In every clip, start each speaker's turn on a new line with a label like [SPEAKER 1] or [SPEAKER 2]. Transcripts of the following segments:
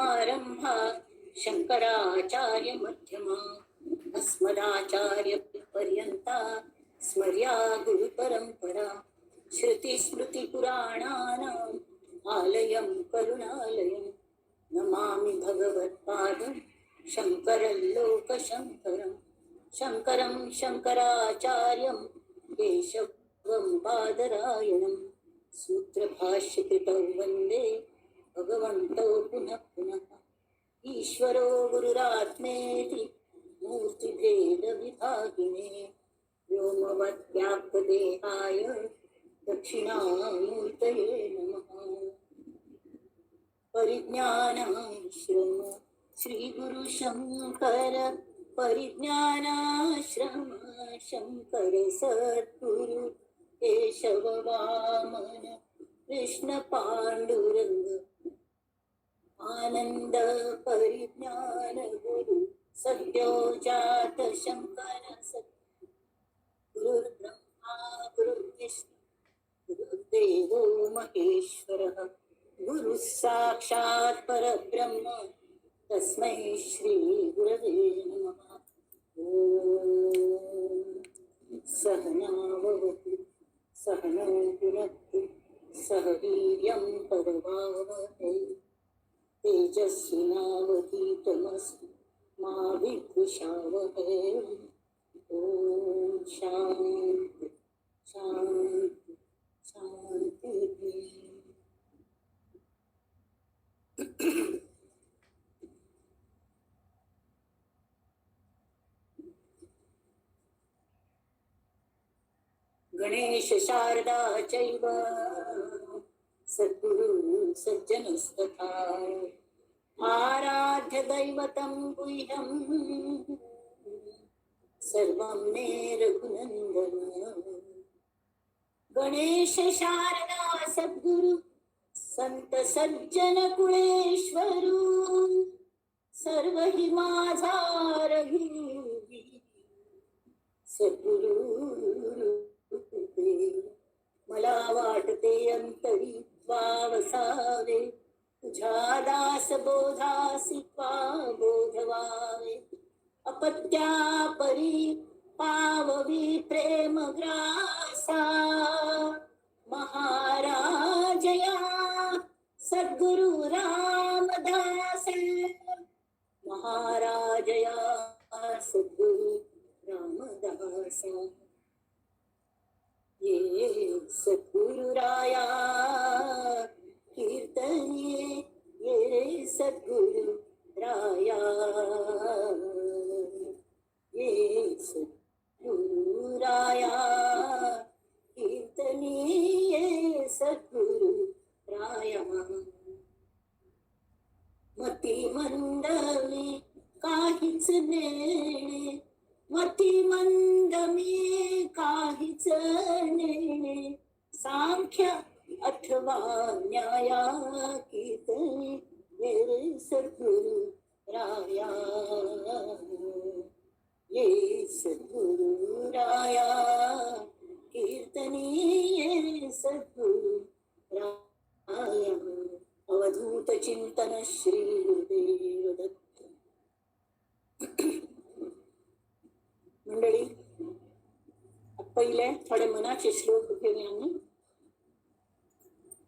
[SPEAKER 1] समारंभा शंकराचार्य मध्यमा अस्मदाचार्य पर्यंता स्मर्या गुरु परंपरा श्रुती स्मृती पुराणानाम् आलयं करुणालयं नमामि भगवत्पादं शंकरं लोकशंकरं शंकरं शंकराचार्यं केशवं बादरायणं सूत्रभाष्यकृतौ वन्दे भगवन्तौ पुनः पुनः ईश्वरो गुरुरात्मेति मूर्तिभेदविभागिने व्योमवद्व्याप्तदेहाय दक्षिणामूर्तये नमः। परिज्ञानाश्रम श्री गुरु शंकर परिज्ञानाश्रम शंकर सद्गुरु केशव वामन कृष्ण पांडुरंग आनंद परिज्ञान गुरु सद्यो जात शंकर गुरु ब्रह्मा गुरु विष्णु गुरुदेवो महेश्वरः गुरु साक्षात् परब्रह्म तस्मै श्री गुरवे नमः। सहनावतु सहनौ भुनक्तु सह वीर्यं करवावहै तेजस्विनावधीतमस्तु मा विद्विषावहै। ओम शांति शांति शांति। गणेश शारदा चैव सद्गुरु सज्जनस्तथा आराध्य दैवतं गुह्यं सर्वं मे रघुनंदन। गणेश शारदा सद्गुरु संत सज्जन कुळेश्वरू सर्व हि माझा रघुवी सद्गुरु मला वाटते अंतरी वावसावे तुझ्या दास बोधासी बोधवावे अपत्या परी पाववी प्रेम ग्रासा महाराजया सद्गुरु रामदास महाराजया सद्गुरु रामदास। ये सद्गुरु राया कीर्तनिये ये सद्गुरु राया ये सद्गुरु राया कीर्तनिये सद्गुरु राया। मती मंद मी काहीच नेणे मती मंद मी काहीच नेणे सांख्य अथवा न्याया कीर्तनी ये सद्गुरु राया ये सद्गुरु राया कीर्तनी ये सद्गुरु राया। अवधूत चिंतन श्री गुरुदेव दत्त। मंडळी पहिले थोडे मनाचे श्लोक घेऊया आम्ही।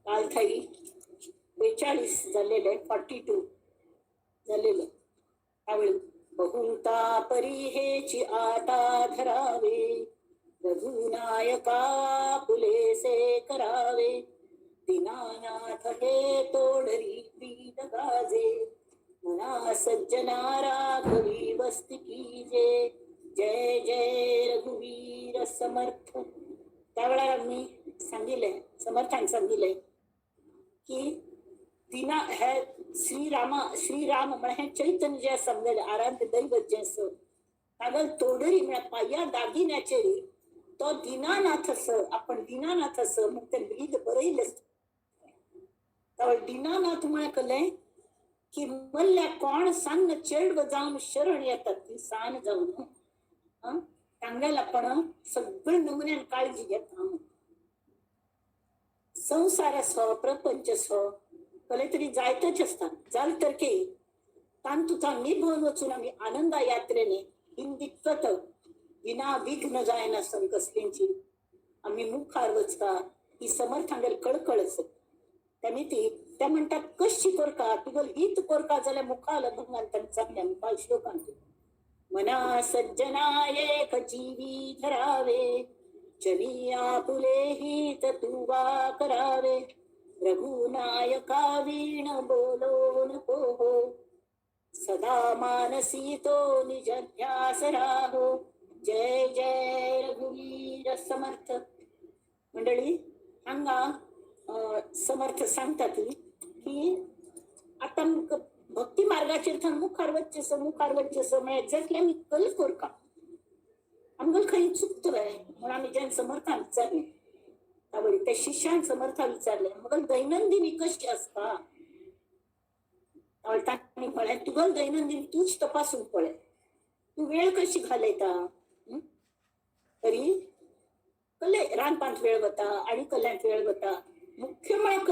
[SPEAKER 1] काल थाई 42 झालेले 42 झालेले त्यावेळी बहुता परी हेची आता धरावे रघुनायका पुलेसे करावे दीनानाथ हे तोडरी प्रीत गाजे मना सज्जना राघवी वस्ती कीजे जय जय रघुवीर समर्थ। त्यावेळेला मी सांगितलंय समर्थान सांगितलंय की दिना हे श्रीराम म्हण हे चैतन्य जे समजले आराध्य दैवत जे असं कागल तोडरी म्हणा पाया दागिन्याचे तो दीनानाथ आपण दीनानाथ मग ते ब्रीद बरईल दीनानाथ म्हणा कलय की मल्ल्या कोण सांग चेड जाऊन शरण येतात ती सान जाऊन सांगायला आपण सगळे नमुन्यान काळजी घेता संसार स्व प्रपंच स्व कले तरी जायतच असतात. जाल तर के तान तुझा निभवन वचून आम्ही आनंदा यात्रेने हिंदीत विना विघ्न जायना सण कसल्यांची आम्ही मुखार वचता ही समर्थांगेल कळकळच. त्याने ती त्या म्हणतात कशी कोरका तुगल हित कोरका जाल्यार मुखाल भंगान चांगल्या मुखाल श्लोकांत मना सज्जना एक जीवी धरावे जनी आपुले हित तुवा करावे रघुनायका वीण बोलो नको हो सदा मानसी तो निज ध्यास राहो. जय जय रघुवीर समर्थ. मंडळी हांगा समर्थ सांगतात की आता भक्ती मार्गाचेर मुखार वच्चेस म्हळ्यार एक्झॅक्टली आमी कल कोरका आमगेल खंय चुकतोय म्हणून आमी जेन्ना समर्थान विचारले त्यावेळी त्या शिष्यान समर्थान विचारले मग दैनंदिनी कशी असता. तांणी म्हळें तुगेल दैनंदिन तूच तपासून पळय तू वेळ कशी घालयता. तरी कल्ले रांदपांत वेळ वता आनी कल्ल्यांत वेळ वता. मुख्य म्हळ्यार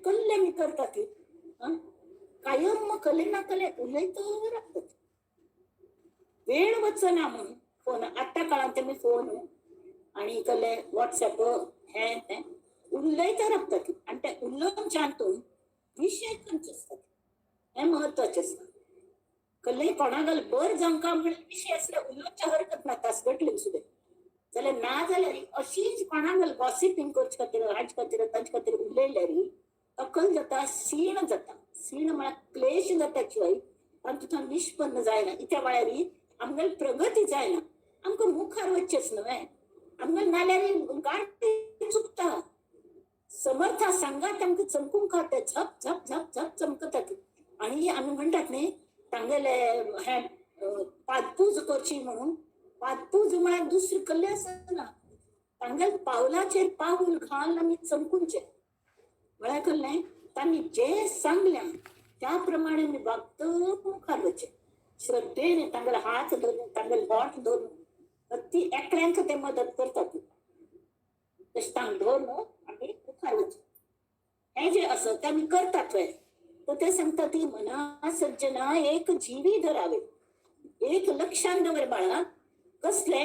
[SPEAKER 1] कल्ले मी करता ती कायम कले ना कले उलयत राखतात. वेळ वचना म्हणून फोन आत्ता काळात मी फोन आणि कले व्हॉट्सअप हे ते उलयत राखतात आणि त्या उल्लंघनातून विषय खंयचे असतात हे महत्वाचे असतात. कले कोणागल बर जावंका म्हणून विषय असले उलोवच्या हरकत ना तासगटले सुद्धा जाल्यार ना जाल्यार अशीच कोणागल गॉसिपिंग करचे खातीर हाजे खातीर ताचे खातीर उलयल्यार अकल जाता सीण जाता. सीण म्हळ्यार क्लेश जाता शिवाय तातूंतल्यान निष्पन्न जायना. इत्या वेळार आमगेल प्रगती जायना. आमकां मुखार वच्चेच न्हय आमगेल नाल्यार गाडी चुकता. समर्था सांगात आमकां चमकूंक खाते झप झप झप झप चमकतात आणि आमी म्हणटात न्ही तांगेले हे पादपूज करची म्हणून पादपूज म्हळ्यार दुसरी कसले आसना तांगेल पावलाचेर पाऊल घालून आमी चमकूंचे म्हळ्यार कळ्ळें. तांणी जे सांगलें त्या प्रमाणे मी वागत मुखार वचचें श्रद्धेन तांगेले हात धरून तांगेले बोट धरून ती एकल्यांक ते मदत करतात तशें तांकां धरून आमी मुखार वचचें. हे जे असं ते आमी करतात पळय तर ते सांगतात ती मना सज्जना एक जीवी धरावे. एक लक्षात दवर बाळा कसले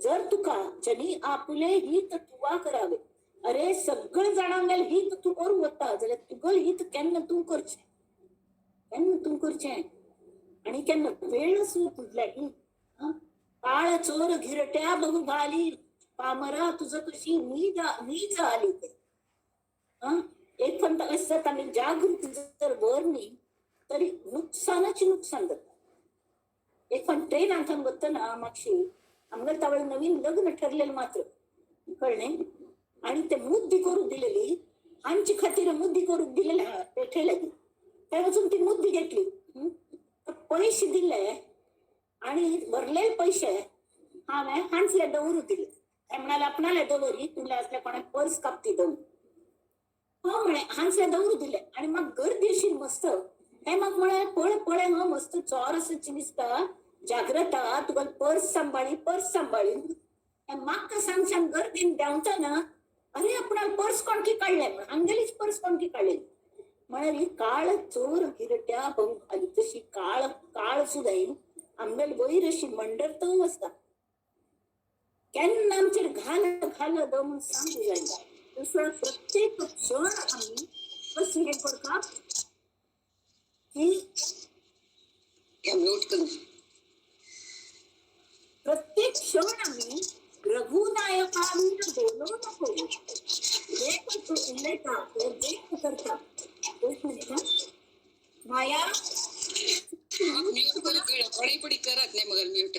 [SPEAKER 1] जर तुका जनी आपुले हित तुवा करावे. अरे सगळं जाणांगेल हित तू करूं वता जाल्यार तुगेल हित केन्ना तूं करचें आणि केन्ना वेळ आसूं तुजल्यानी. काळ चोर घिरट्या बहु घाली पामरा तुझं कशी नीज आली ते. एक पण असतात आम्ही जागृती जर वर न्ही तरी नुकसान जाता. एक पण ट्रेन आमच्यान वतना मागशी आमगेर तावळे नवीन लग्न ठरलेलं मात्र कळ्ळें आणि ते मुद्दी करून दिलेली आमची खातीर मुद्दी करून दिलेली पेठे लागीं त्या वचून ती मुद्दी घेतली. पैसे दिले आणि भरले पैसे हांवें हांसले दवरू दिले. ते म्हणाले आपणाले दवरी तुमले असले कोणाक पर्स कापती दवरू. हो म्हणे हांसले दवरू दिले आणि मग गर्दी अशी मस्त हे मग म्हणे पळे हो मस्त चोर असाची दिसता जाग्रता तुगेल पर्स सांबाळी म्हाका सांगशान गर्दीन देंवता ना अरे आपणाल पर्स कोणकी काडले आमगेलीच पर्स कोणकी काडली म्हळ्यार ही काळ चोर गिरट्या बहु घाली तशी काळ सुद्धा आमगेल वयर अशी मंडरत आसता. केन्ना आमचेर घाल दम सांगू जायना. दुसरो प्रत्येक क्षण आम्ही कशी हे करता की प्रत्येक क्षण आम्ही रघुनायकावीर बोलो नको जे तू उलयता जे करता माया
[SPEAKER 2] म्यूट पड़ी करत नाही मगर म्यूट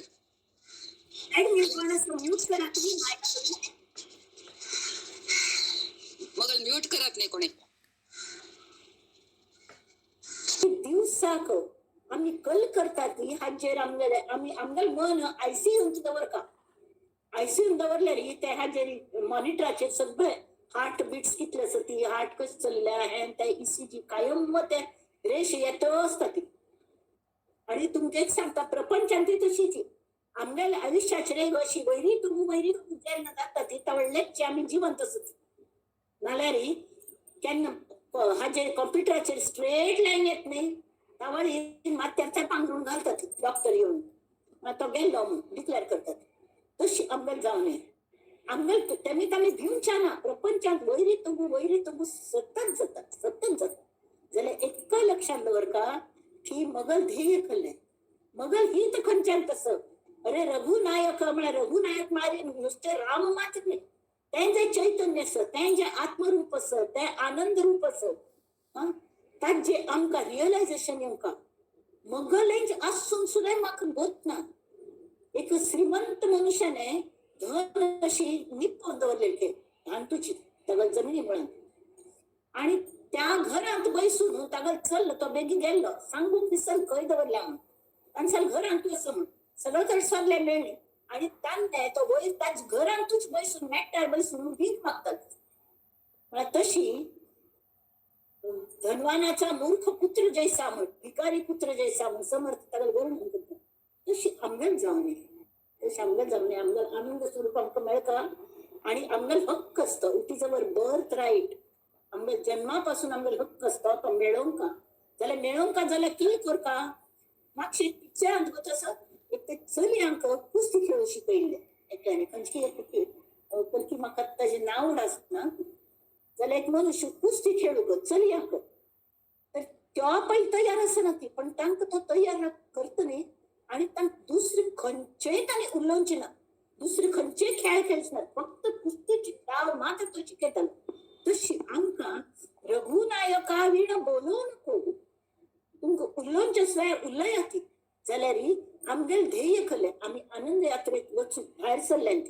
[SPEAKER 1] म्यूट करा तुम्ही
[SPEAKER 2] मगर म्यूट करत नाही कोणी
[SPEAKER 1] दिवसाक आम्ही कल करतात हाजेर आमगेल मन आयसीयून दवर का आयसीयून दवरल्यार ते हाजेर मॉनिटराचेर सगळे हार्ट बिट्स कितले आसा ती हार्ट कशें चल्ल्या हे ते ईसीजी कायम ते रेश येत आसता ती. आणि तुमका एक सांगता प्रपंचान ती तशीच आमगेल्या आयुश्याची रे अशी वैरी जेन्ना जाता ती तवळलेच आमी जिवंत आसत नाल्यार केन्ना हा जे कॉम्प्युटरचे स्ट्रेट लाईन येत नाही त्यावर मात्याचा पांघरून घालतात डॉक्टर येऊन तो गेलो म्हणून डिक्लेअर करतात. तशी अंगल जाऊ नये. अंगल त्यांनी त्याने भिवून छाना प्रपंचात वैरी तंबू सतत जातात जाल्यार इतकं लक्षात दवर का की मगल ध्येय खल्ले मगल ही तर खंच्यान कसं अरे रघुनायक म्हळ्यार रघुनायक मारे नुसते राम मात्र नाही तें चैतन्य आस तें आत्मरूप आस तें आनंद रूप आस ताजे आमकां रियलायझेशन येवका मगल आसून सुद्दां म्हाका होत ना. एक श्रीमंत मनुष्याने धन अशी निपवून दवरलेली धांतूची ताका जमिनी मुळान आणि त्या घरांत बैसून ताका चल तो बेगीन गेल्लो सांगून दिसल खंय दवरल्या म्हणून आणि चल घरांत असं म्हण सगळं कडे सोदले मेळ्ळे आणि ताणे तो वयर ताज घरांतूच बैसून मेट्टार बैसून भीक मागतात. तशी धनवानाचा मूर्ख पुत्र जैसा म्हण भिकारी पुत्र जैसा म्हण समर्थ ताका वरून म्हणतात. तशी अंगल जाऊ नये तशी अंगल जाऊ नये. अंगल आनंद स्वरूप आमकां मेळटा आणि अंगल हक्क असतो. It is our birthright. आमगे जन्मापासून आमगे हक्क असतो तो मेळोवंका जाल्यार मेळोवंका जाल्यार कितें करता मागशे पिक्चरांत गो तसो एक ते चलयांक कुस्ती खेळू शिकयल्ले एकट्याने खंयची पलकी म्हाका ताजें नांव आसना जाल्यार एक मनुष्य कुस्ती खेळू गो चलयांक तर त्यो पयलीं तयार आसना ती पण तांकां तो तयार करता न्ही आणि तांकां दुसरे खंयचेय तांणी उलोवचें ना दुसरे खंयचेय खेळ खेळचे ना फक्त कुस्तीची डाव मात्र तो शिकयतालो. तशी आमकां रघुनायका विण बोलू नको तुमकां उलोवचें जाय उलयात जाल्यार आमगेलें ध्येय खलें आमी आनंद यात्रेक वचून भायर सरल्यान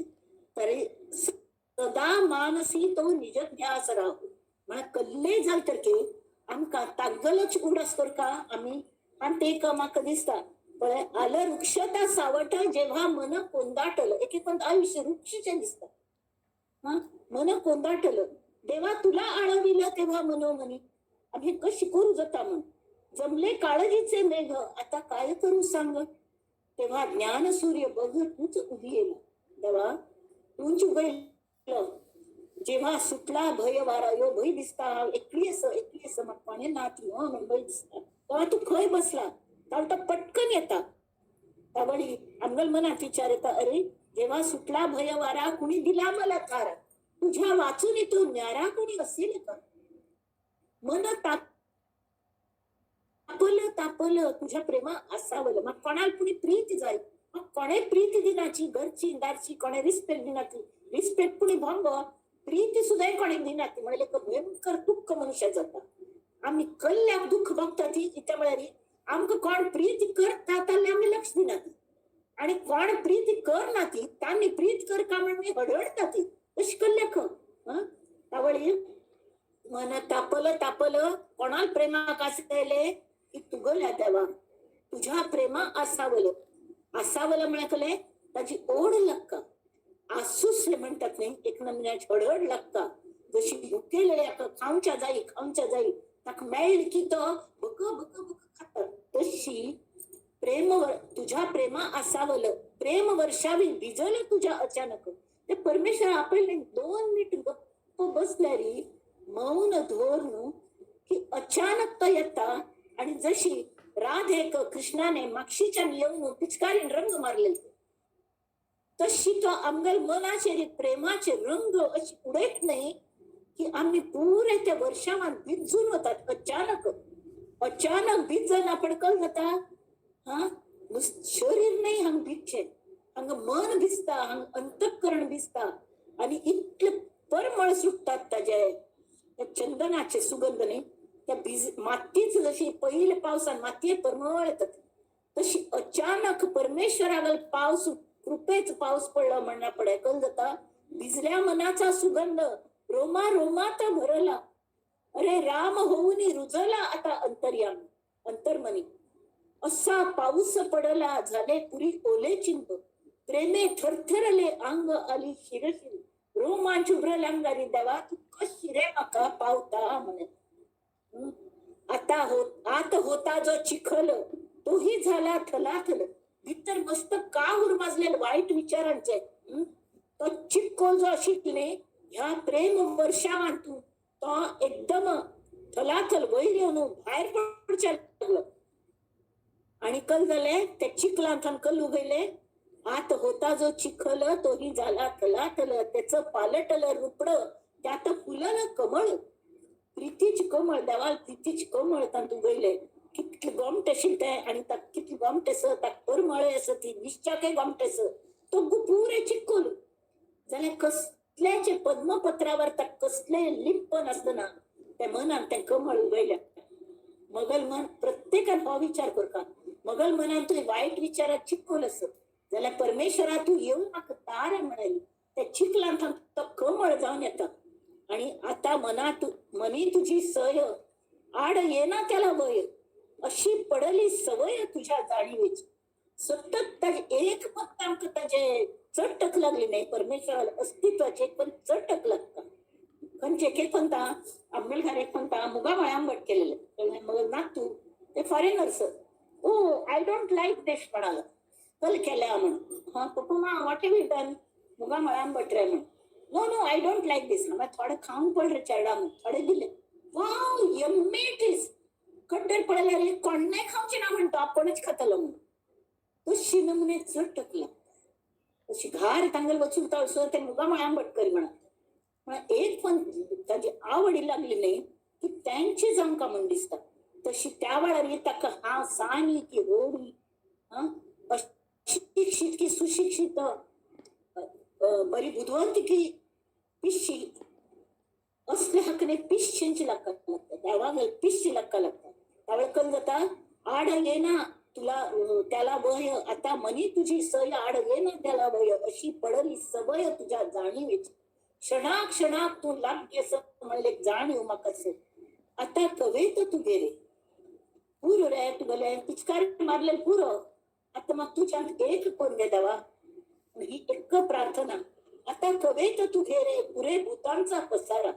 [SPEAKER 1] तरी सदा मानसी तो निज ध्यास राव म्हळ्यार कल्ले जाल तर की आमकां तागलच उडस करता आमी आनी ते म्हाका दिसता पळय आलं वृक्षता सावट जेव्हा मन कोंदाटलं एक एक आयुष्य वृक्षेचें दिसता मन कोंदाटलं देवा तुला आळविलं तेव्हा मनोमनी आम्ही हे कशी करू जाता म्हण जमले काळजीचे मेघ आता काय करू सांग तेव्हा ज्ञान सूर्य बघ तूच उभी येईल देवा तूच उगयलं जेव्हा सुटला भय वारा यो भय दिसता एकलीस मग पाणी नाच भय दिसता तेव्हा तू खंय बसला तर तो पटकन येता त्यावेळी अंगल मनात विचार येता अरे जेव्हा सुटला भय वारा कुणी दिला मला थारा तुझ्या वाचून तो न्यारा कोणी असेल का मन तापलं तुझ्या प्रेमा असावलं मग कोणाला कुणी प्रीती जाय मग कोणे प्रीती दिनाची घरची दारची कोणे रिस्पेक्ट दिनाची रिस्पेक्ट कुणी भंग प्रीती सुद्धा कोणे दिनाची म्हणजे भयंकर दुःख मनुष्य जाता आम्ही कल्ल्याक दुःख बघता ती त्या म्हळ्यार आमकां कोण प्रीती करता ताल्ले आमी लक्ष दिनात आणि कोण प्रीती करना ती तांणी प्रीत कर का म्हणून हडहडता ती तशी कल्ल्याक त्यावेळी मन तापलं कोणाला प्रेमाक आसले की तुगल्या देवा तुझ्या प्रेमा असावलं म्हळ्याकले ताची ओढ लागता आसूसले म्हणतात नाही एक नमुन्याची हडहड लागता जशी भुकेलेल्या खावच्या जाई ताका मेळ्ळी की तो बक खाता तशी तुझ्या प्रेमा असावलं प्रेम वर्षावी भिजलं तुझ्या अचानक ते परमेश्वर आपले 2 मिनिट गप्प बसल्यार मौन धोरण की अचानक तो येता आणि जशी राधेक कृष्णाने माक्षीच्या येऊन पिचकारीन रंग मारलेले तशी तो आमगेल मनाचे प्रेमाचे रंग अशी उडयत नाही की आम्ही पुरे त्या वर्षामान भिजून होतात अचानक भिजन आपण कळ जाता शरीर नाही हांग भिजचे हांग मन भिजता हांग अंतःकरण भिजता आणि इतले परमळ सुटतात ताजे चंदनाचे सुगंध नाही त्या मातीच जशी पहिले पावसान माती परमळ येतात तशी अचानक परमेश्वरागल पाऊस कृपेच पाऊस पडला म्हणणा पडे कळ जाता भिजल्या मनाचा सुगंध रोमात भरला अरे राम होऊन रुजला आता अंतर्मनी असा पाऊस पडला झाले पुरी ओले चिंप प्रेमे थरथरले अंग आली शिरशिरी रोमांच उभरले अंगारी देवा तू कशी रे माका पावता म्हणे आत होता जो चिखल तोही झाला थलाथल भीतर मस्त का उरमाजलेलं वाईट विचारांचे तो चिक्कोल जो शिकले ह्या प्रेम वर्षावान तू तो एकदम थलाथल वैर येऊन भायर पडच्या लागलं. आणि कल झाले त्या चिखलांतून कल उगयले. आत होता जो चिखल तोही झाला थलाथल. त्याचं पालटलं रुपड त्यात फुलं कमळ. प्रीतीच कमळ देवाल प्रीतीच कमळ तांत उगयले. कितले गोमटेशील ते आणि ताक कितले गोमटेस ताक परमळे असं ती निश्चाके गोमटेस तो पुरे चिखल जाल्यार कसल्याचे पद्मपत्रावर ताक कसले लिंपन असतना त्या मनान ते कमळ उगयल्या. मगल मन प्रत्येकान हो विचार करता. मगल मनान तू वाईट विचारात चिखल असत जाल्यार परमेश्वरा तू येऊन म्हाका तार म्हणाली. त्या चिखलांत तो कमळ जाऊन येता. आणि आता मनी तुझी सय आड येना त्याला वय. अशी पडली सवय तुझ्या जाणीवेची. सतत ताजे एक फक्त आमकां ताजे चटक लागली नाही परमेश्वराला अस्तित्वाचे पण चटक लागता. खंयचे एक म्हणता आंबेडकर एक म्हणता मुगा मळे आंबट केलेले मग ना तू ते foreigners oh I don't like this म्हणाला. कल केल्या म्हण हा पप्पा मा वॉट हॅव यू डन मुगा मळे आंबट रे म्हण. No no I don't like this ना थोडे खाऊन पड रे चेडा म्हण. थोडे दिले वाव यम्मी इट इज. कड्डर पडल्या रे कोण नाही खाऊचे ना म्हणतो आपणच खातलो म्हणून. तशी नमुने चटक लागता. तशी घार तांगल वचून तळसो ते मुगा मळे आंबट करी म्हणा. एक पण ताजी आवडी लागली नाही की त्यांचीच आमकां म्हण दिसता. तशी त्या वेळार येता हा सानी की होडी अशिक्षित की सुशिक्षित बरी बुधवंत की पिशी असले हाकने पिश्यांची लाक्का लागतात. देवागल पिश्ची लाक्का लागतात. त्यावेळेस कल जाता आड येना तुला त्याला वय. आता मनी तुझी सय आड येना त्याला वय. अशी पडली सवय तुझ्या जाणीवेची. क्षणाक्षणात तू लागतेस म्हणले जाणीव म्हाका. आता कवेत तू गेले पूर रे तुगले पिचकार मारले पुर. आता मग तुझ्यात एक कोण दे देवा. ही एक प्रार्थना. आता कवेत तू घे पुरे भूतांचा पसारा.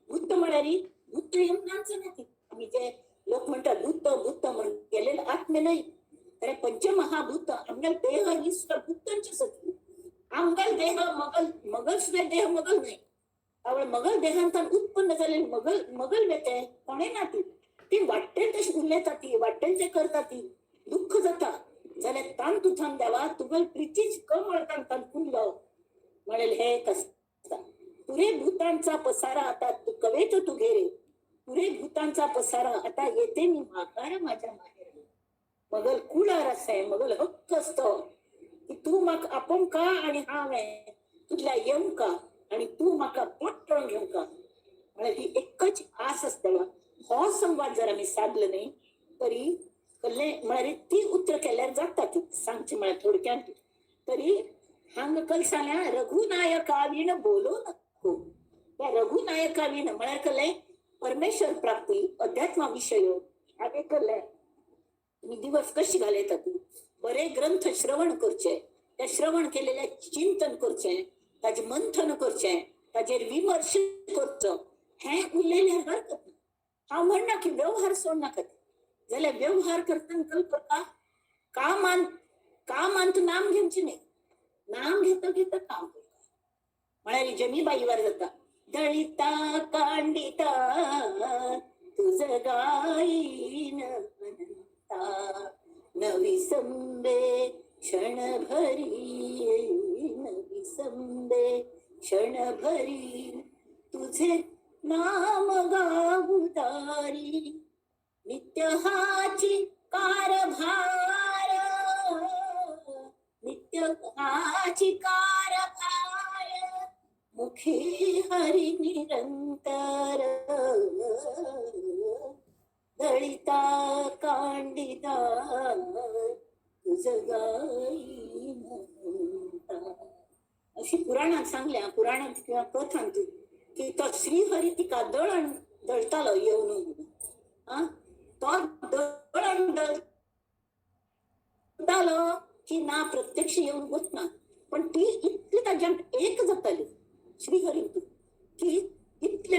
[SPEAKER 1] भूत म्हणाली भूत यमनांचं नाही. आम्ही जे लोक म्हणतात भूत भूत म्हणून गेलेलं आत्मे नाही. अरे पंचमहाभूत आमगल देह ही सुद्धा भूतांची सत्य. आमगल देह मगल सुद्धा देह मगल नाही. त्यामुळे मगल देहांतन उत्पन्न झालेली मगल वेते कोणे ना ती वाटेल तशी उरलेता. ती वाटेल ते करता. ती दुःख जाता जाल्यार तान तू थांब द्यावा. तुगल प्रीतीच कमळ तान फुललं म्हणेल हे कसं. पुरे भूतांचा पसारा आता तू कवेत तू घे रे. पुरे भूतांचा पसारा आता येते मी माकार माझ्या माहेर. मगल कुळा रस आहे मगल हक्क असतो की तू मग आपण का आणि हा आहे तुझ्या येऊ का आणि तू माका पोटून घेऊ का. म्हणजे ही एकच आस असते. हो संवाद जर आम्ही साधलं नाही तरी कल्ले म्हणाले ती उत्तर केल्यावर जातात सांगचे मला थोडक्यात. तरी हांग कल सांगा रघुनायकावीन बोलो नको. त्या रघुनायकावीन म्हणाल कल्ले परमेश्वर प्राप्ती अध्यात्माविषय आगे कल्ले मी दिवस कशी घालयता. तू बरे ग्रंथ श्रवण करचे. त्या श्रवण केलेल्या चिंतन करचे. ताजे मंथन करचे. ताजेर विमर्श करचो. हे उरलेले हरकत नाही. हा म्हणणं की व्यवहार सोड नाका जाल्यार व्यवहार करतना कल्पका कामांत नाम घेवचे नाही. नाम घेता घेता काम करता. म्हणाली जमीबाईवर जाता दळिता कांडिता तुझ गाईन म्हणता. नवी संबे क्षण भरी नवी संबे क्षण भरी तुझे नाम गाऊदारी. नित्य हाची कारभार नित्य हाची कारभार मुखी हरी निरंतर. दळिता कांडिता तुझ गाई म्हणता. अशी पुराणात सांगल्या. पुराणात किंवा कथांत की तो श्रीहरी तिका दळण दळतालो येऊन. तो दळण दळतालो की ना प्रत्यक्ष येऊन होत ना पण ती इतली ताज्यात एक जाताली श्रीहरी की इतले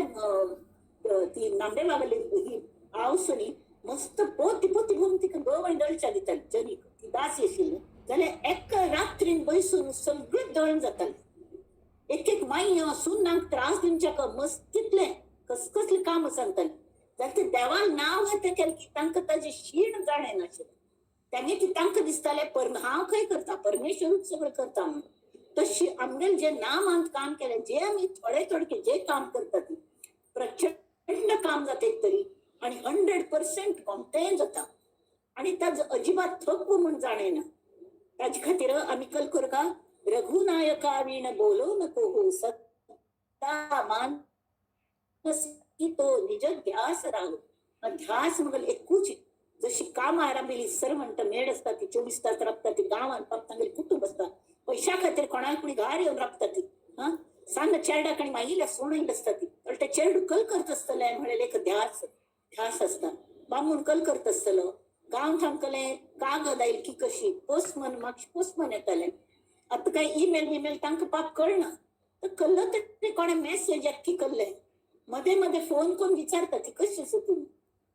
[SPEAKER 1] ती नांदे लागली ही आवसणी मस्त पोती पोती घेऊन तिका गवण दळच्या दिताली. जरी ती दास येशिल्ली जाल्यार एक रात्रीन बसून सगळें दळण जाताली. एक एक माई सुनांक त्रास दिवच्या का मस्तीतले कसले काम सांगताली. जर ते देवाल नाव हाते केलं की तांकां ताजे शीण जाणे नाशिल्लें. त्यांनी ती तांकां दिसताले हांव खंय करता, परमेश्वरूच सगळं करता म्हणून. तशी आमगेल जे नामांत काम केलें, जे आमी थोडे थोडके जे काम करता ती प्रचंड काम जाता एक तरी, आणि 100% कोणतेंय जाता, आणि ताजो अजिबात थक म्हूण जाणेना. ताजे खातीर आमी कल करू का, रघुनायका वीण बोलो नको हो सत्ता मान तो निज ध्यास राहो. ध्यास मग एकूच. जशी काम आरांबिली सर्वंट मेड असता ती 24 तास राबता ती गांवान पापतांगेली कुटुंब असता, पैशा खातीर कोणाक कोणी घार येवन राबता ती. सांग चेरडाक आनी माईला सोण असता ती, ते चेरडू कल करत असतले म्हणले एक ध्यास ध्यास असता. बामून कल करत असतलो, गांव थांबकले कागद आयली की कशी, पोस्टमन मागची पोस्टमन येताले. आता काय ईमेल बिमेल तांकां पाप कळना, तर कल्लं तरी कोणे मेसेज की कल्ले मध्ये मध्ये फोन करून विचारता ती कशी असो तुम्ही.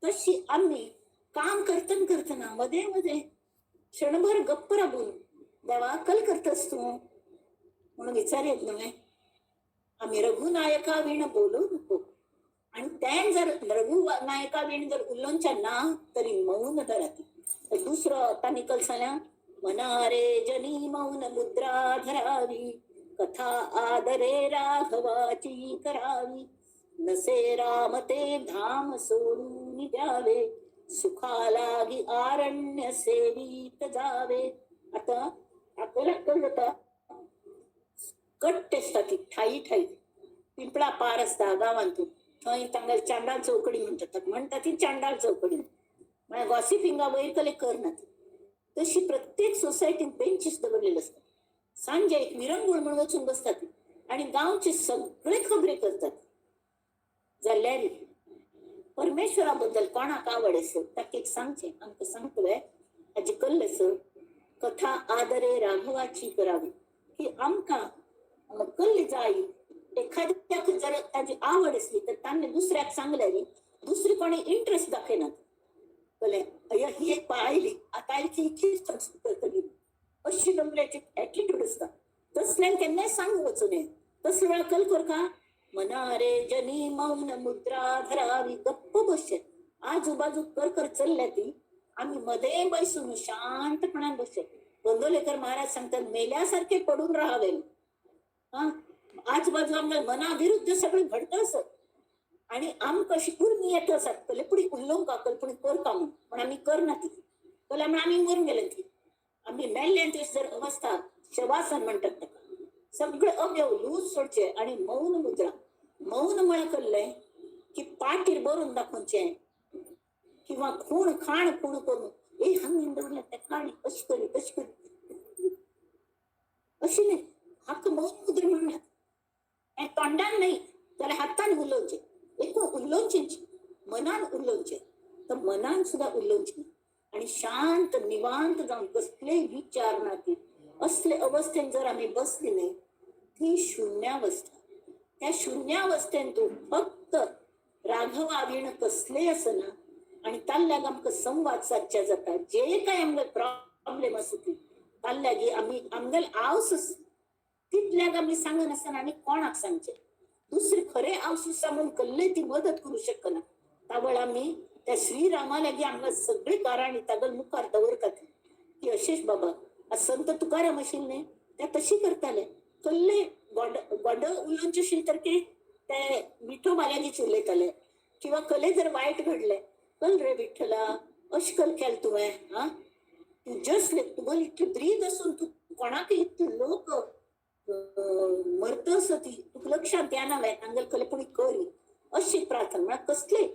[SPEAKER 1] तशी आम्ही काम करतना मध्ये मध्ये क्षणभर गप्प राबून देवा कल करतस तू म्हणून विचारेत न्हय. आम्ही रघुनायका वीण बोलू नको, आणि त्यान जर रघुनायका वीण जर उल्लोंच्या ना तरी मौन धराती. दुसरं तांणी कल सांगल्या, मनारे जनी मौन मुद्रा धरावी, कथा आदरे राघवाची करावी, नसे रामते धाम सोडून द्यावे, सुखालागी आरण्य सेवित जावे. आता आपल्याला कळलं कट्ट असता ती ठाई ठाई पिंपळा पार असता गावांतून, थंय तांगेल चांडाळ चौकडी म्हणतात ती चांडाळ चौकडी म्हणजे गॉसिपिंगा वयर कले करना. तशी प्रत्येक सोसायटीत बेंचीस दवरलेले असतात. सांजे एक मिरंगूळ म्हणून वचून बसतात आणि गावचे सगळे खबरे करतात. जाल्यार परमेश्वराबद्दल कोणाक आवड असो ताका एक सांगचे, आमकां सांगतले हाजी कल्ले सर कथा आदरे राघवाची करावी, की आमकां कल्ली जाई. एखाद्याक जर ताजी आवड असली तर तांणी दुसऱ्याक सांगल्यारी दुसरी कोणी इंटरेस्ट दाखयनात. कळ्ळें, ही एक आयली आता आयली करतली अशी गमल्याची एटिट्यूड असता. तसल्यान केन्नाय सांगू वचूं नये. तसले वेळा कल कर का, मनारे जनी मौन मुद्रा धरावी, गप्प बसचे. आजूबाजू कर चलल्या ती, आम्ही मध्ये बैसून शांतपणान बसचे. गोंदवलेकर महाराज सांगतात मेल्यासारखे पडून राहावे. आजूबाजू आमच्या मनाविरुद्ध सगळे घडत असत, आणि आमकां अशी कुर्मी येत असत कले पुढे उल्लोंका कल्पणी करता म्हणून, पण आम्ही करना ती कले म्हणून आम्ही मरून गेले ती. आम्ही मेल्ल्यान जर अवस्था शवासन म्हणतात ताका, सगळे अवयव लूज सोडचे आणि मौन मुद्रा. मौन म्हळ्यार कळ्ळें की पाठीर बरोवन दाखोवचे, किंवा खूण खाण खूण करून ए हांगेन दवरल्या त्या काणी अशी करी तशी करी अशी नाही. हाक मौन मुद्रा म्हणल्यार तोंडान नाही जाल्यार हातान उलोवचे, एकूण उलोवचे मनान उलोवचे. तर मनान सुद्धा उलोवचे आणि शांत निवांत जाऊन कसलेय विचार ना ती असले अवस्थेन जर आम्ही बसली नाही, ती शून्यावस्था. त्या शून्यावस्थेतून फक्त राघवा वीण कसले असना, आणि ताल्ल्याक आमकां संवाद सादचे जाता. जे काय आमगे प्रॉब्लेम आसा ताल्ल्यागी आम्ही आमगेल आवस तितल्याक आम्ही सांगनासतना आनी कोणाक सांगचे. दुसरे खरे आवसूस सांगून कल्ले ती मदत करू शकना. त्यावेळ आम्ही त्या श्रीरामा लागी आमकां सगळी कारणी तागल मुखार दवरतात की अशेच बाबा संत तुकाराम आशिल्ले ते तशी करताले. कल्ले गोड उलोवचे आशिल्ले तर ते विठोबाल्यागीच उलयताले, किंवा कले जर वायट घडले, कल रे विठ्ठला अशें कल केलें तुवें, तू जस्ट तुगेली इतली ब्रीद असून तू कोणाक इतले लोक मरतस ती तुका लक्षात येना वे तांगेल कले पुणी करी अशी प्रार्थना. म्हळ्यार कसले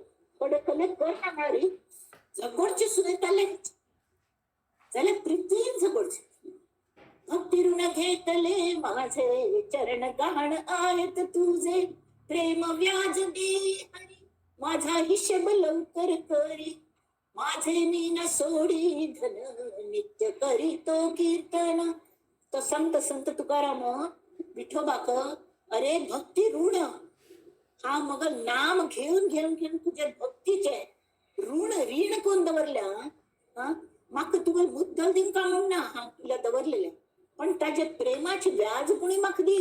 [SPEAKER 1] थोडे कले करना म्हळ्यार झगडचे सुद्दां जाल्यार प्रितीन झगडचे. भक्ती ऋण घेतले माझे चरण गाण आहेत तुझे, प्रेम व्याज दे हरी माझा हिशेब लवकर करी, माझे मीन सोडी धन नित्य करी तो कीर्तन. तो संत तुकाराम विठोबाक अरे भक्ती ऋण हा मग नाम घेऊन घेऊन घेऊन तुझे भक्तीचे ऋण कोण दवरल्या. म्हाका तुवें मुद्दल दिवंक म्हणना हांव तुला दवरलेले, पण ताजे प्रेमाचे व्याज कोणी म्हाका दी.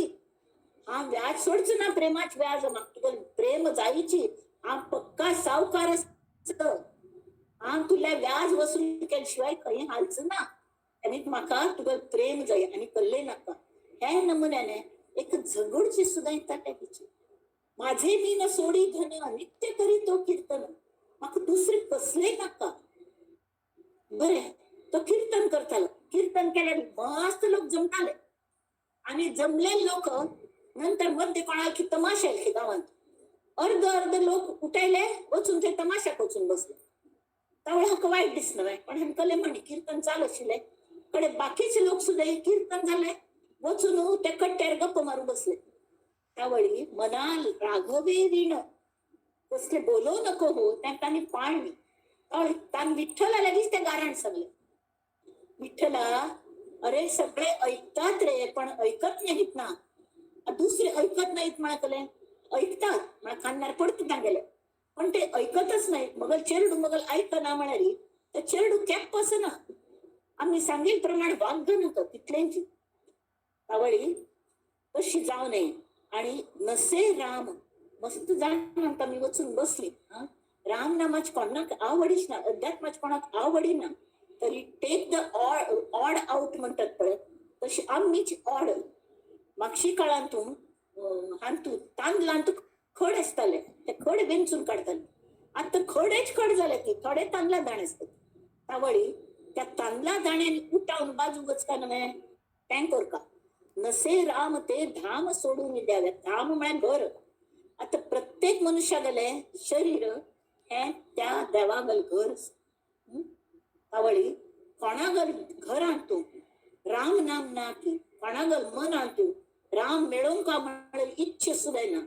[SPEAKER 1] हा व्याज सोडचो ना, प्रेमाचे व्याज म्हाका तुवें प्रेम जायची हा पक्का सावकार हा तुला व्याज वसूल केल्याशिवाय काही हालच ना. आणि म्हाका तुका प्रेम जाय आणि कल्ले नाका ह्या नमुन्याने एक झगडची सुद्धा येता टाकीची. माझे मी न सोडी धन नित्य करी तो कीर्तन म्हाका दुसरे कसले नाका. बरे तो कीर्तन करतालो. कीर्तन केल्याने मस्त लोक जमताले आणि जमलेले लोक नंतर मध्ये कोणाला की तमाशा की गावात अर्ध लोक उठायले वचून ते तमाशा कोचून बसले. त्यावेळी हा वाईट दिसणार पण हे कले म्हणे कीर्तन चालू शिले कडे बाकीचे लोक सुद्धा कीर्तन झाले वचून त्या कट्ट्यावर गप्प मारू बसले. त्यावेळी मनाल राघवे ऋण कसले बोलू नको हो त्यांनी पाळली. तान विठ्ठला लगेच ते गारण सांगले. विठ्ठला अरे सगळे ऐकतात रे पण ऐकत नाहीत ना. दुसरे ऐकत नाहीत म्हणा कले ऐकतात मला कानणार पडते ना गेले पण ते ऐकतच नाहीत. मगल चेरडू मगल ऐक ना म्हणाली तर चेरडू कॅप ना आम्ही सांगेल प्रमाणे वाग्य नव्हतं तिथल्यांची. त्यावेळी तशी जाऊ नये आणि नसे राम मस्त जाणता मी वचून बसली. राम नामाच कोणाक आवडीच ना अध्यात्माच कोणाक आवडी ना तरी टेक द ऑड आउट म्हणतात पळत तशी आम्हीच ऑड मागशी काळांतून हांतू तांदलांतू खड असताले ते खड वेंचून काढताले. आता खडेच खड झाले की थोडे तांदला दाणे असतात. त्यावेळी त्या तांदला दाण्याने उठावून बाजू गचका नव्हे टँकर का नसे राम ते धाम सोडून द्याव्यात. धाम म्हणजे घर. आता प्रत्येक मनुष्या गले शरीर हे त्या देवागल घर. त्यावेळी कोणागल घर आणतो राम नाम ना की कोणागल मन आणतो राम मिळवून का म्हणेल इच्छा सुद्धा ना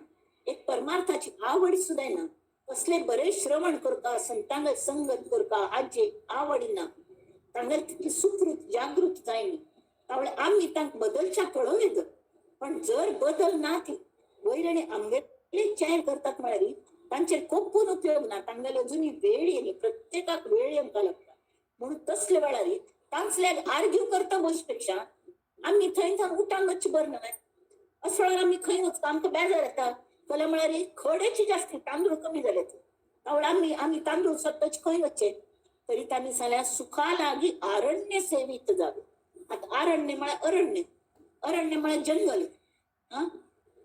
[SPEAKER 1] एक परमार्थाची आवड सुद्धा ना कसले बरे श्रवण करता संतांगल संगत करता आजी आवडीना तांगल तितली सुकृत जागृत जायनी. त्यामुळे आम्ही तांक बदलच्या कळवले पण जर बदल ना ती वैरणी आंबेडले जाहीर करतात म्हणाली तांचे कोपून उपयोग ना तांगल अजूनही वेळ येणे प्रत्येकाक वेळ येमका लागतात. म्हणून तसले वेळारी तांचल्याक आर्ग्यू करता बसपेक्षा आम्ही थंय उठांगच बरं नव्हे असं आम्ही खैनच आमचं बेजार येतात. कला म्हणाली खड्याची जास्त तांदूळ कमी झाले त्यामुळे आम्ही तांदूळ स्वतःच खैनचे तरी त्यांनी सांगल्या सुखा लागी अरण्य सेवित जावे. आता अरण्य मला अरण्य मला जंगल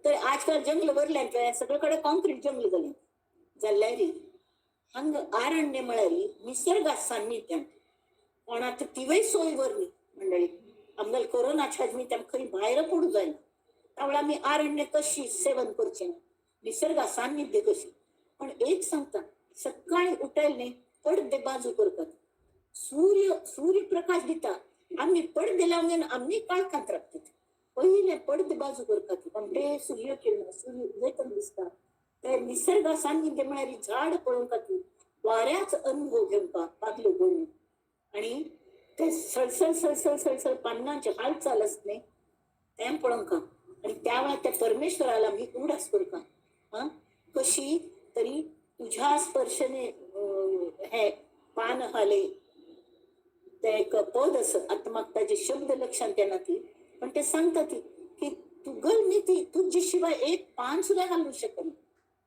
[SPEAKER 1] तर आजकाल जंगल भरल्या सगळीकडे कॉन्क्रीट जंगल झाले जाल्ल्यारी हंग अरण्य म्हणाली निसर्गात सान्निध्यात कोणात तिवय सोय वरली मंडळी आमदार कोरोनाच्या मी त्या खरी बाहेर पडू जाईल. त्यामुळे आम्ही अरण्य कशी सेवन करचे निसर्गा सान्निध्य कशी. पण एक सांगतात सकाळी उठायला पडदे बाजू करतात सूर्यप्रकाश देतात आम्ही पडदे लावून आम्ही काळखात राखतात पहिले पडदे बाजू करतात पण ते सूर्यकिरण सूर्य उदयतन दिसतात. त्या निसर्गा सान्निध्य मिळणारी झाड पळून का वाऱ्याच अनुभव घेऊन का पागलो बोलून आणि ते सळसळ पानांचे हालचाल असणे त्या पळून का आणि त्यावेळा त्या परमेश्वराला मी उडास करू का कशी तरी तुझ्या स्पर्शने हे पान हाले ते एक पद असं आत्माक्ताचे शब्द लक्षात येणार ती पण ते सांगतात की तुगल मी ती तुझ्याशिवाय एक पान सुद्धा घालू शकत नाही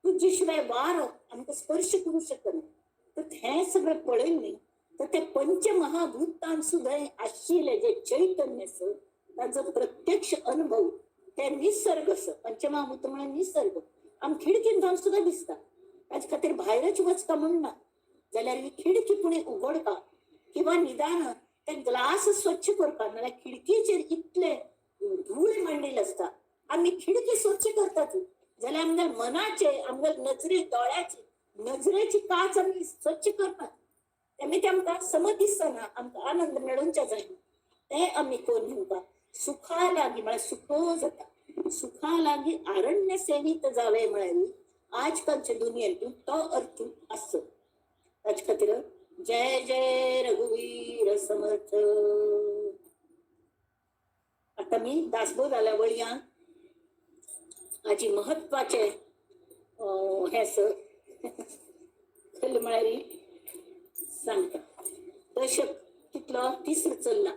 [SPEAKER 1] तुझ्याशिवाय वार आमचा स्पर्श करू शकत नाही. तर हे सगळं पडेल नाही तर ते पंचमहाभूतान सुद्धा असलेले जे चैतन्य त्याचा प्रत्यक्ष अनुभव त्या निसर्ग पंचमहाभूत म्हणजे निसर्ग आम खिडकीन जाऊन सुद्धा दिसतात. त्याच्या खातीर बाहेरच वचका म्हणणार जाल्यार ही खिडकी पुणे उघडका किंवा निदान ते ग्लास स्वच्छ करता मला खिडकीचेर इतले धूळ मांडलेले असतात आम्ही खिडकी स्वच्छ करतात जाल्यार आमच्या मनाचे आमच्या नजरे डोळ्याचे नजरेची काच आम्ही स्वच्छ करतात त्यामुळे ते आमकां समज दिसतना आमकां आनंद मेळोवच्या जाय ते आम्ही कोण म्हणटा सुखा लागी म्हळ्यार सुखो जाता सुखा लागी अरण्य सेवीत जावे म्हळ्यार आजकालच्या दुनियेतून तो अर्थ असतो. ताचे खातीर जय जय रघुवीर समर्थ. आता मी दासबोध आल्या वळयान आजी महत्वाचे हे खल म्हळ्यार सांगता दशक कितलो तिसरो चल्ला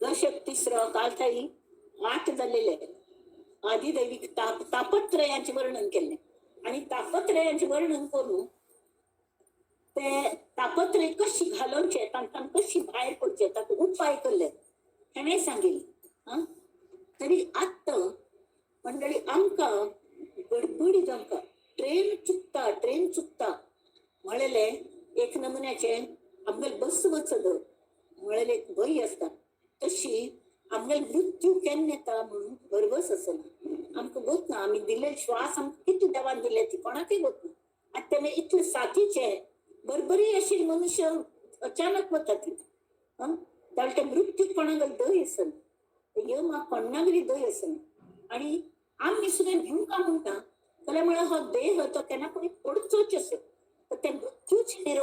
[SPEAKER 1] दशक तिसरो काल थाई 8 झालेले आदिदैविक तापत्रयांचे वर्णन केले आणि तापत्रयांचे वर्णन करून ते तापत्रय कशी घालवचे तांकां कशी भायर पडचे ताका उपाय केले हे नाही सांगितले. तरी आता मंडळी आमका गडबडीत आमका ट्रेन चुकता म्हणले एक नमुन्याचे आमगेल बस वचत म्हणले एक भय असता तशी आमगेल मृत्यू केन्ना येता म्हणून भरवस असना आमकां गोत ना. आमी दिले श्वास आमकां किती देवान दिले ती कोणाकय गोत ना. आतां तेणे इतले साथीचे बरबरी अशी मनुष्य अचानक वता ती जाल्यार ते मृत्यू कोणाक दय असना यमा कोणागरी दय असना. आणि आमी सुद्दां भिवून का म्हणटा जाल्यार हो देह तो केन्ना कोणी पडचोच असो तर ते मृत्यूचे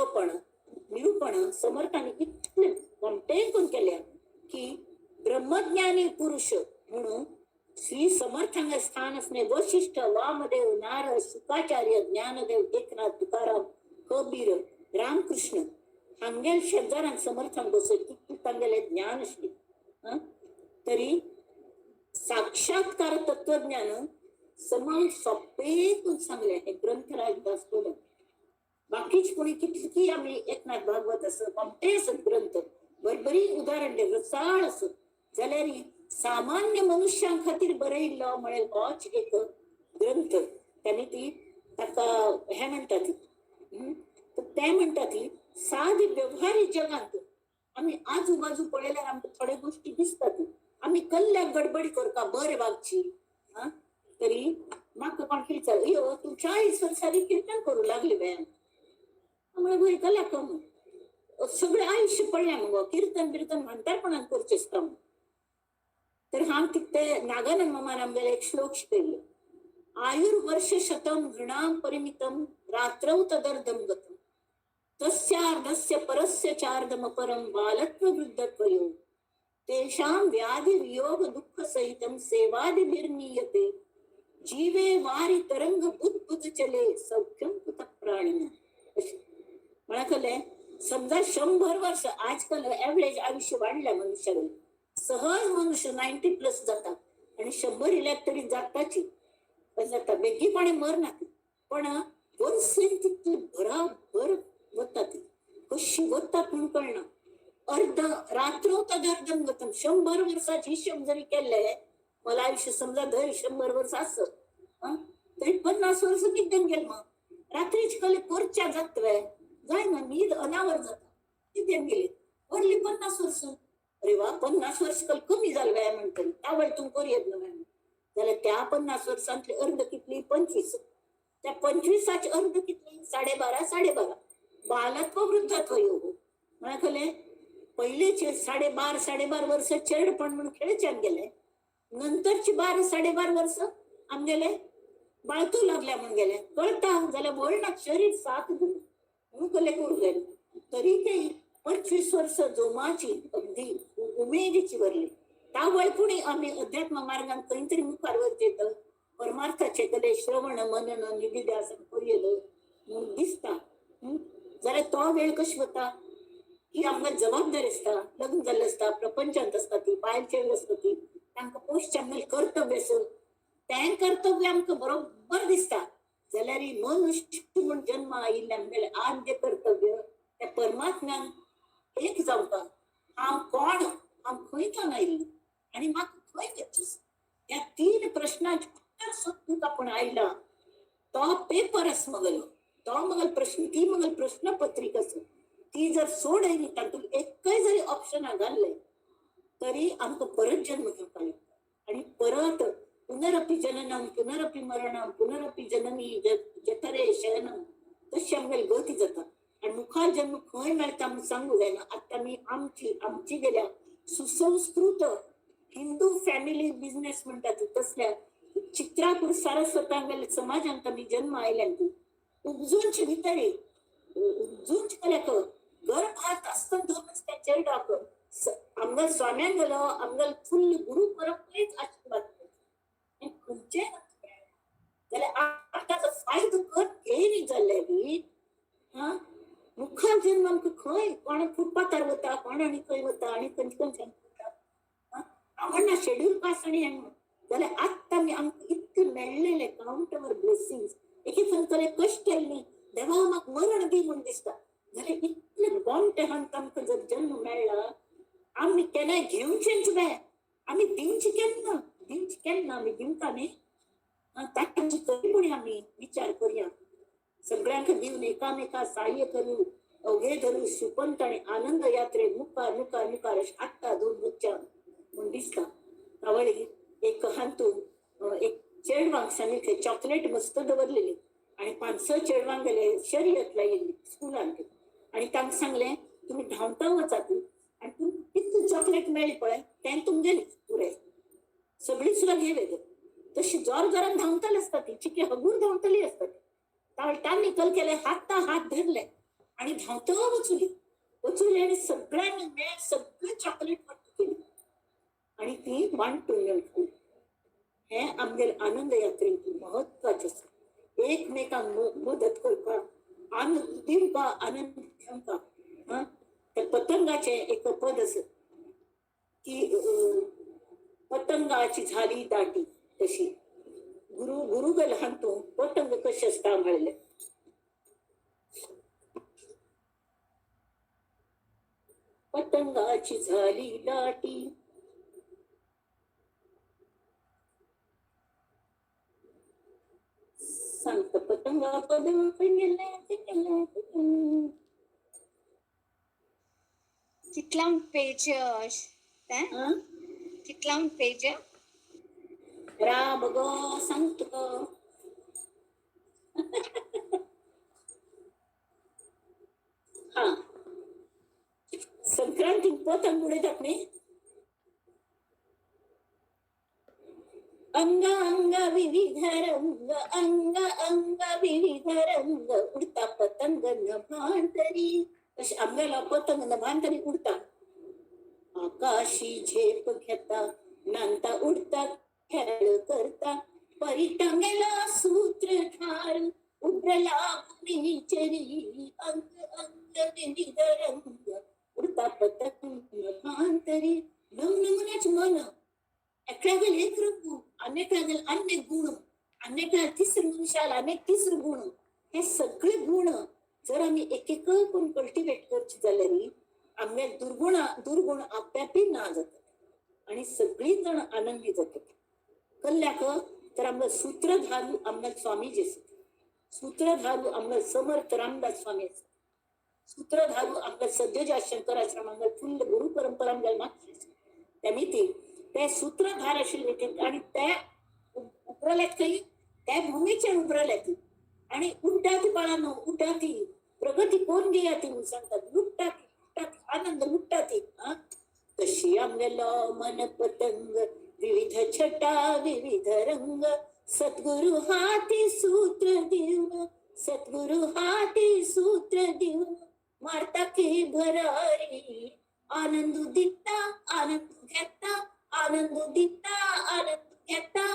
[SPEAKER 1] निरूपण समर्थांनी इतले मोठे करून केल्या की ब्रह्मज्ञानी पुरुष म्हणून श्री समर्थांगे स्थान असणे वशिष्ठ वामदेव नारद शुकाचार्य ज्ञानदेव एकनाथ तुकाराम कबीर रामकृष्ण हांगेल शेजारांक समर्थांक बसयत तांगेले ज्ञान आसले. तरी साक्षात्कार तत्वज्ञान समान सोपे करून सांगले हे ग्रंथराज दासबोध. बाकीच कोणी कितकी आमी एकनाथ भागवत असत मोठे असत ग्रंथ बरबरी उदाहरण दे रसाळ असत जाल्यार सामान्य मनुष्यां खातीर बरयल्लो म्हळ्यार होच एक ग्रंथ त्यांनी ती ताका हे म्हणटा ती ते म्हणटा ती साधी व्यवहारी जगात आमी आजूबाजू पळयल्यार आमकां थोड्या गोष्टी दिसतात आमी कल्ल्या गडबडी करता बरें वागची. तरी म्हाका कोण कितें यो तूं 40 वर्सांनी कीर्तन करूं लागली बॅन म्हळ्यार कल्या कम सगळें आयुश्य पडलें मगो कीर्तन बिर्तन म्हणटारपणान करचें आसता. तर हांव ते नागानंद मामान आमगेले एक श्लोक शिकयल्लो आयुर्वर्ष शतम घृणाम परिमितम रात्रौ तदर्धम गतम तस्यार्धस्य परस्य चार्धम परम बालत्व वृद्धत्वयो तेषां व्याधि वियोग दुःख सहितम सेवादिभिर्नीयते जीवे वारी तरंग बुद्ध चले सौख्यम कुत प्राणी. म्हणाकले समजा 100 वर्ष आजकाल ऍव्हरेज आयुष्य वाढल्या मनुष्याकडे सहज मनुष्य 90+ जाता आणि 100 इल्याक तरी जाताची जाता बेगीपणे मरना पण वर्षेन तितली भराभर वता ती कशी वतात म्हणून कळना. अर्ध रात्र तदर्धम गतम 100 वर्षाचे हिशोब जरी केले मला आयुष्य समजा धर 100 वर्ष असत तरी 50 वर्ष किती गेल मग रात्रीच कले कोरच्या जातवे जाय ना नीद अनावर जाता किती गेले वरली 50 वर्ष. अरे वा 50 वर्ष कल कमी झाले म्हणतात त्यावेळी तू करूयेत ना जाल्यार त्या 50 वर्षांतली अर्ध कितली 25 त्या 25चे अर्ध कितली 12.5 बालत्व वृद्धत्व योग म्हणाकले पहिलेचे 12.5 वर्ष चेडपण म्हणून खेळच्यान गेले नंतरची 12.5 वर्ष आमगेले बाळतू लागल्या म्हणून गेले कळता जाल्यार वळणात शरीर साथ दिली म्हणून कले करू गेले. तरी ते 25 वर्ष जोमाची अगदी उमेदीची वरली त्यावेळी पुणे आम्ही अध्यात्म मार्गान खंय तरी मुखार वचेत परमार्थाचे कले श्रवण मनन निधिध्यासन करूयेलो म्हणून दिसता जाल्यार तो वेळ कशी वता ही आमकां जबाबदारी असता लग्न जाल्लें असता प्रपंचांत असता ती बायलचे असता ती तांकां पोस्ट आमगेलें कर्तव्य आसत तें कर्तव्य आमकां बरोबर दिसता जाल्यार मनुष्य म्हूण जन्म आयिल्लें आमगेलें आद्य कर्तव्य त्या परमात्म्यान एक जावपाक हांव कोण हांव खंयच्यान आयिल्लें आनी म्हाका खंय वचचें ह्या 3 प्रश्नांचें उत्तर सोदूंक आपूण आयला तो पेपर आस मगलो तो मगल प्रश्न ती मगल प्रश्न पत्रिका आस ती जर सोडयली तातूंत एकय जरी ऑप्शनां घाल्लें तरी आमकां परत जन्म घेवपाक लागता आनी परत पुनरपि जननम पुनरपि मरणम पुनरपि जननी जठरे शयनम तशी आमगेली गती जाता आणि मुखार जन्म खंय मेळटा म्हणून सांगू जायना. आता मी आमची गेल्या सुसंस्कृत हिंदू फॅमिली बिझनेस म्हणतात तसल्या चित्रापूर सारस्वतांगेले समाजांत आमी जन्म आयल्यान ती उपजूंचे भितर उपजूंच केल्याक गर्भात आसतना धरूच त्या चेडवाक आमगेल स्वाम्यान गेलो आमगेल फुल्ल गुरु परंपरेच आशीर्वाद खंयचे जाल्यार आतांचो फायदो कर घेयनी जाल्ले बी मुखार जन्म आमकां खंय कोण फुटपाथार वता कोण आनी खंय वता आनी खंयच्यान वता आवडना शेड्यूल पास आणि जाल्यार आत्ता मी आमकां इतके मेळलेले काउंटवर ब्लेसिंग्स एक खंय कश्ट केल्ली देवा म्हाका मरण दी म्हण दिसता जाल्यार इतले गोमटे हांत आमकां जर जन्म मेळ्ळा आमी केन्नाय घेवचेच बे आमी दिवचे केन्ना आमी दिवता न्ही ताची करीपणी आमी विचार करया सगळ्यांक दिवन एकामेका सहाय्य करू अवघे धरू सुपंत आणि आनंद यात्रेक मुखार मुखार मुखार हाडटा दोन बुच्च्या म्हण दिसता आवडी एक हातून एक चेडवांक सांगितले चॉकलेट मस्त दवरलेली आणि 5-6 चेडवांक गेले शर्यत लायिल्ली स्कुलान आणि तांकां सांगले तुम्ही धांवता वचात आणि तुमकां कितले चॉकलेट मेळ्ळी पळय तें तुमगेली पुरे सगळी सुद्दां गेले तशी जोर जोरान धांवताली असता ती चिके हगूर धांवतली असता तांणी निकल केले हात धरले आणि धांवतो वचुली आणि सगळ्यांनी मेळ सगळे चॉकलेट वाटप केली आणि ती वांटून घेवन हे आमगेर आनंद यात्रेक महत्वाचे आसा एकमेकांक मदत करपाक आनंद दिवपाक आनंद घेवपाक त्या पतंगाचे एक पद आसा की पतंगाची झाली दाटी तशी गुरु गेला हांतू पतंग कशें सांभाळले पतंगाची झाली दाटी सांगत पतंगा पद
[SPEAKER 3] कितलाम पेज कितलाम पेज
[SPEAKER 1] रा बगो सांगतो गो हा संक्रांतीक पतंग उडयतात न्ही अंग अंग विविध रंग अंग अंग विविध रंग उडता पतंग नभांतरी तशी आमगेला पतंग नभांतरी उडता आकाशी झेप घेता नांता उडता खेळ करता परिटांगेला सूत्रधार उभ्रला भूमीचरी अंग अंग विविध रंग उडता पतंग नभांतरी नवनमुन्याच मन एकल्यागेल एक रंग अनेकागेल अनेक गुण अनेकागेल तिसरे मनशाला अनेक तिसरे गुण हे सगळे गुण जर आम्ही एक एक करून कल्टिवेट करचे जाल्यार आमगे दुर्गुण आप्यापी ना जातात आणि सगळी जण आनंदी जातात कल्ल्याक तर आमगे सूत्रधारू आमगे स्वामीजी आसात सूत्रधारू आमगे समर्थ रामदास स्वामी आसात सूत्रधारू आमगे सद्योजा शंकर आश्रम आमगे फुल्ल गुरु परंपरा आमगे मागची त्या मिती ते सूत्रधार आशिल्ले आणि ते उबरल्यात खंय त्या भुमीचेर उबरल्यात आणि उड्डा ती बाळांनो उड्डा ती प्रगती कोण घेया ती म्हणून सांगतात लुट्टा ती आनंद लुट्टा ती तशी आमगेलो मन पतंग विविध छटा विविध रंग सद्गुरु हाती सूत्र देऊन सद्गुरु हाती सूत्र देऊन मारता की भरारी आनंद दिता आनंद घेता आनंद दिता आनंद घेता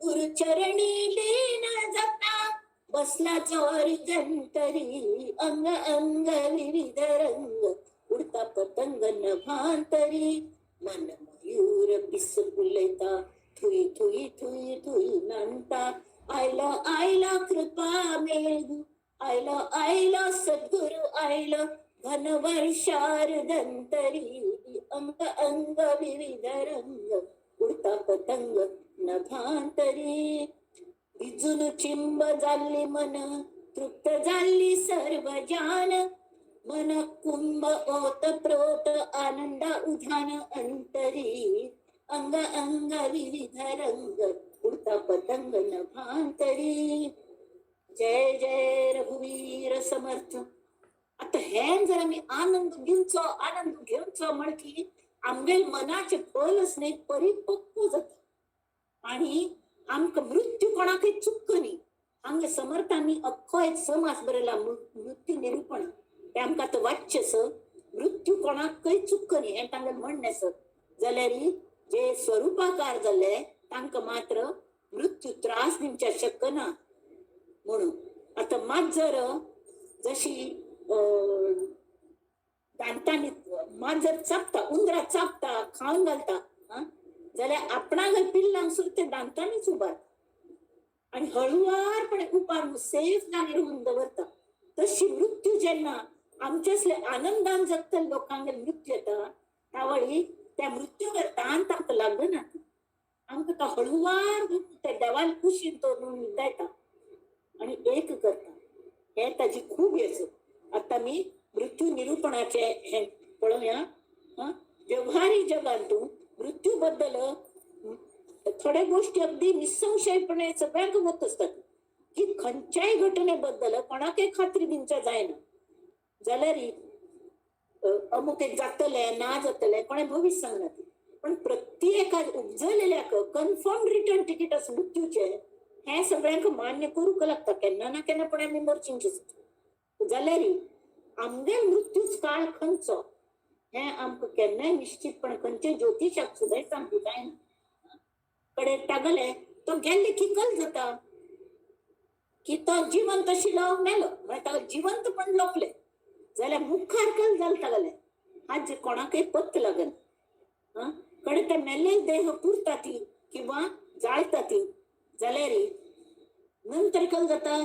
[SPEAKER 1] गुरुचरणी लीन जाता बसला जोर जंतरी अंग अंग विविध रंग उडता पतंग नभांतरी मन मयूर पिस फुलता थुई थुई थुई थुई नांता आयला आयला कृपा मेघू आयला आयला सद्गुरु आयला घन वर्षार दंतरी अंग अंग विविध रंग उडता पतंग नभांतरी भिजून चिंब झाली मन तृप्त झाली सर्व जान मन कुंभ ओत प्रोत आनंद उधान अंतरी अंग अंग विविध रंग उडता पतंग नभांतरी जय जय रघुवीर समर्थ आता हे जर आम्ही आनंद घेवचो म्हण की आमगे मनाचे पलस न्ही परिपक्व जाता आणि आमकां मृत्यू कोणाकय चुक्क न्ही आमगे समर्थांनी अख्खो एक समास बरयला मृत्यू निरूपण ते आमकां आतां वाच्चें स मृत्यू कोणाकय चुक्क न्ही हें तांगेलें म्हणणें स जाल्यार जे स्वरुपाकार जाल्ले तांकां मात्र मृत्यू त्रास दिवचे शक्य ना म्हणून आता मात जर जशी दांतांनी मात जर चापता उंदरां चापता खावन घालता जाल्यार आपणा पिल्लांक ते दांतांनीच उबार आणि हळुवारपणे उपार सेफ जागेर व्हरून दवरता. तशी मृत्यू जेन्ना आमचे आनंदान जगतले लोकांक मृत्यू येता त्यावेळी त्या मृत्यू ताण तांकां लागना. आमकां तो हळुवार त्या देवान कुशीन तो जाता आणि एक करता. हे ताजी खूब हेच. आता मी मृत्यू निरूपणाचे हे पळोवया. व्यवहारी जगांतून मृत्यू बद्दल थोड्या गोष्टी अगदी निसंशयपणे सगळ्यांक वत असतात की खंयच्याय घटनेबद्दल कोणाकय खात्री दिवच्या जायना. जाल्यार अमुक एक जातले ना जातले कोणे भविष्य सांगना. पण प्रत्येका उपजलेल्याक कन्फर्म रिटर्न तिकीट आसा मृत्यूचे हे सगळ्यांक मान्य करूंक लागता. केन्ना ना केन्ना पण आमी मरचींच. जाल्यार आमगे मृत्यूच काळ खंयचो हे आमकां केन्नाय निश्चितपणे खंयचे ज्योतिशाक सुद्दां सांगूंक जायना. कडेन तागेले तो गेल्ले की कल जाता की तो जिवंत आशिल्लो मेलो मागीर ताका जिवंत पण लोकले जाल्यार मुखार कल जालें तागेले आज कोणाकय पत्त लागना. कडे ते मेल्ले देह पुरता ती किंवा जाळता ती जाल्यार नंतर कल जाता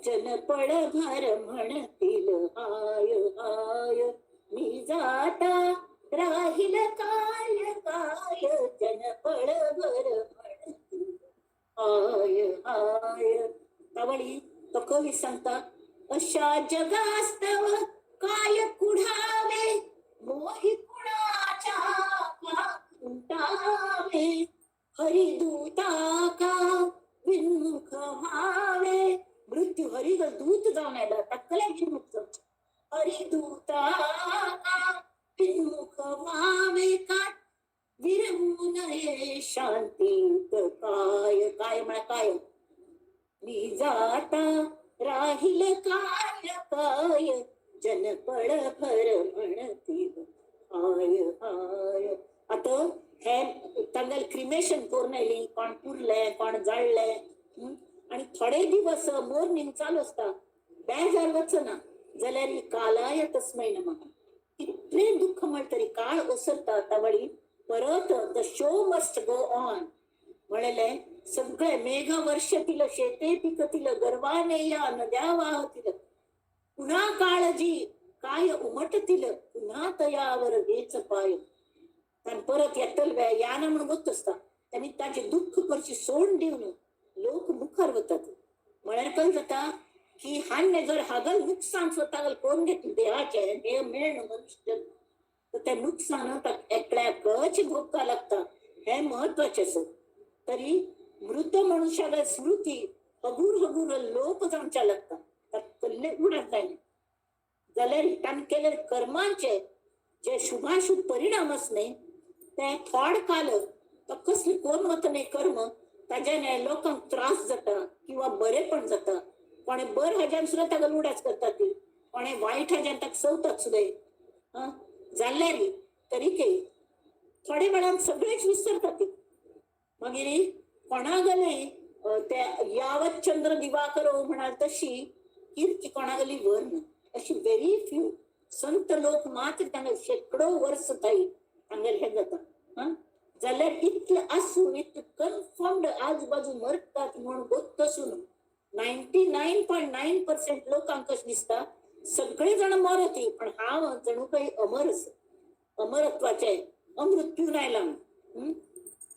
[SPEAKER 1] जन पळ भार म्हणतील हाय हाय मी जाता राहील काय काय जन पळ भर म्हणतील हाय हाय. त्यावेळी तो कवी सांगता अशा जगास्तव काय कुढावे मोही कुणाच्या उंटावे हरिदूता का विन्मुख व्हावे. मृत्यू हरिद दूत जाऊन आला टक्कले विन्मुख हरिदूता का विन्मुख व्हावे का विरवू नये शांतीत काय काय म्हणा काय मी जाता राहील काय काय जन पळ भर म्हणतील हाय हाय. आता हे तांगेल क्रिमेशन करून आयली कोण पुरले कोण जाळले आणि थोडे दिवस मोर्निंग चालू असता बेजार वचना जाल्यार कालाय तस्मै नमः. कितले दुःख म्हणटरी काळ ओसरता त्यावेळी परत the show must go on म्हणले. सगळे मेघ वर्षतील शेते पिकतील गर्वाने या नद्या वाहतील पुन्हा काळजी काय उमटतील पुन्हा तयावर वेच पाय. आणि परत येतल याना म्हणून होत असता त्यांनी ताचे दुःख करची सोड देऊन लोक मुखार वतात. म्हळ्यार कळ जाता की हान्य जर हागल नुकसान स्वतः करून घेतले देहाचे हे मेळण मनुष्य तर त्या नुकसानात एकल्याकच भोगता लागता हे महत्वाचे असत. तरी मृत मनुष्याला स्मृती हगूर हगूर लोप जावच्या लागता तर कल्ले उडत जायना. जाल्यार ताणें केले कर्मांचे जे शुभाशुभ परिणाम असणे ते थोड काल तो कसले कोण वतने कर्म ताज्याने लोकांक त्रास जाता किंवा बरे पण जाता. कोणे बर हाज्यान सुद्दां ताका उडाच करता ती कोणे वायट हाज्यान ताका सवतात सुद्दां जाल्यार तरीके थोड्या वेळान सगळेच विसरता ती. मागीर कोणागले ते यावत चंद्र दिवाकर म्हणाल तशी कीर्ती कोणागली वर ना अशी व्हेरी फ्यू संत लोक मात्र तांगे शेकडो वर्ष ताई तांगेल हे जाता. जाल्यार इतले आसून इतले कन्फर्म्ड आजूबाजू मरतात म्हणून गोत्तसून 99.9% लोकांक कशें दिसता सगळे जाण मरती पण हांव जणू काही अमर अमरत्वाचे अमृत्यून आयला.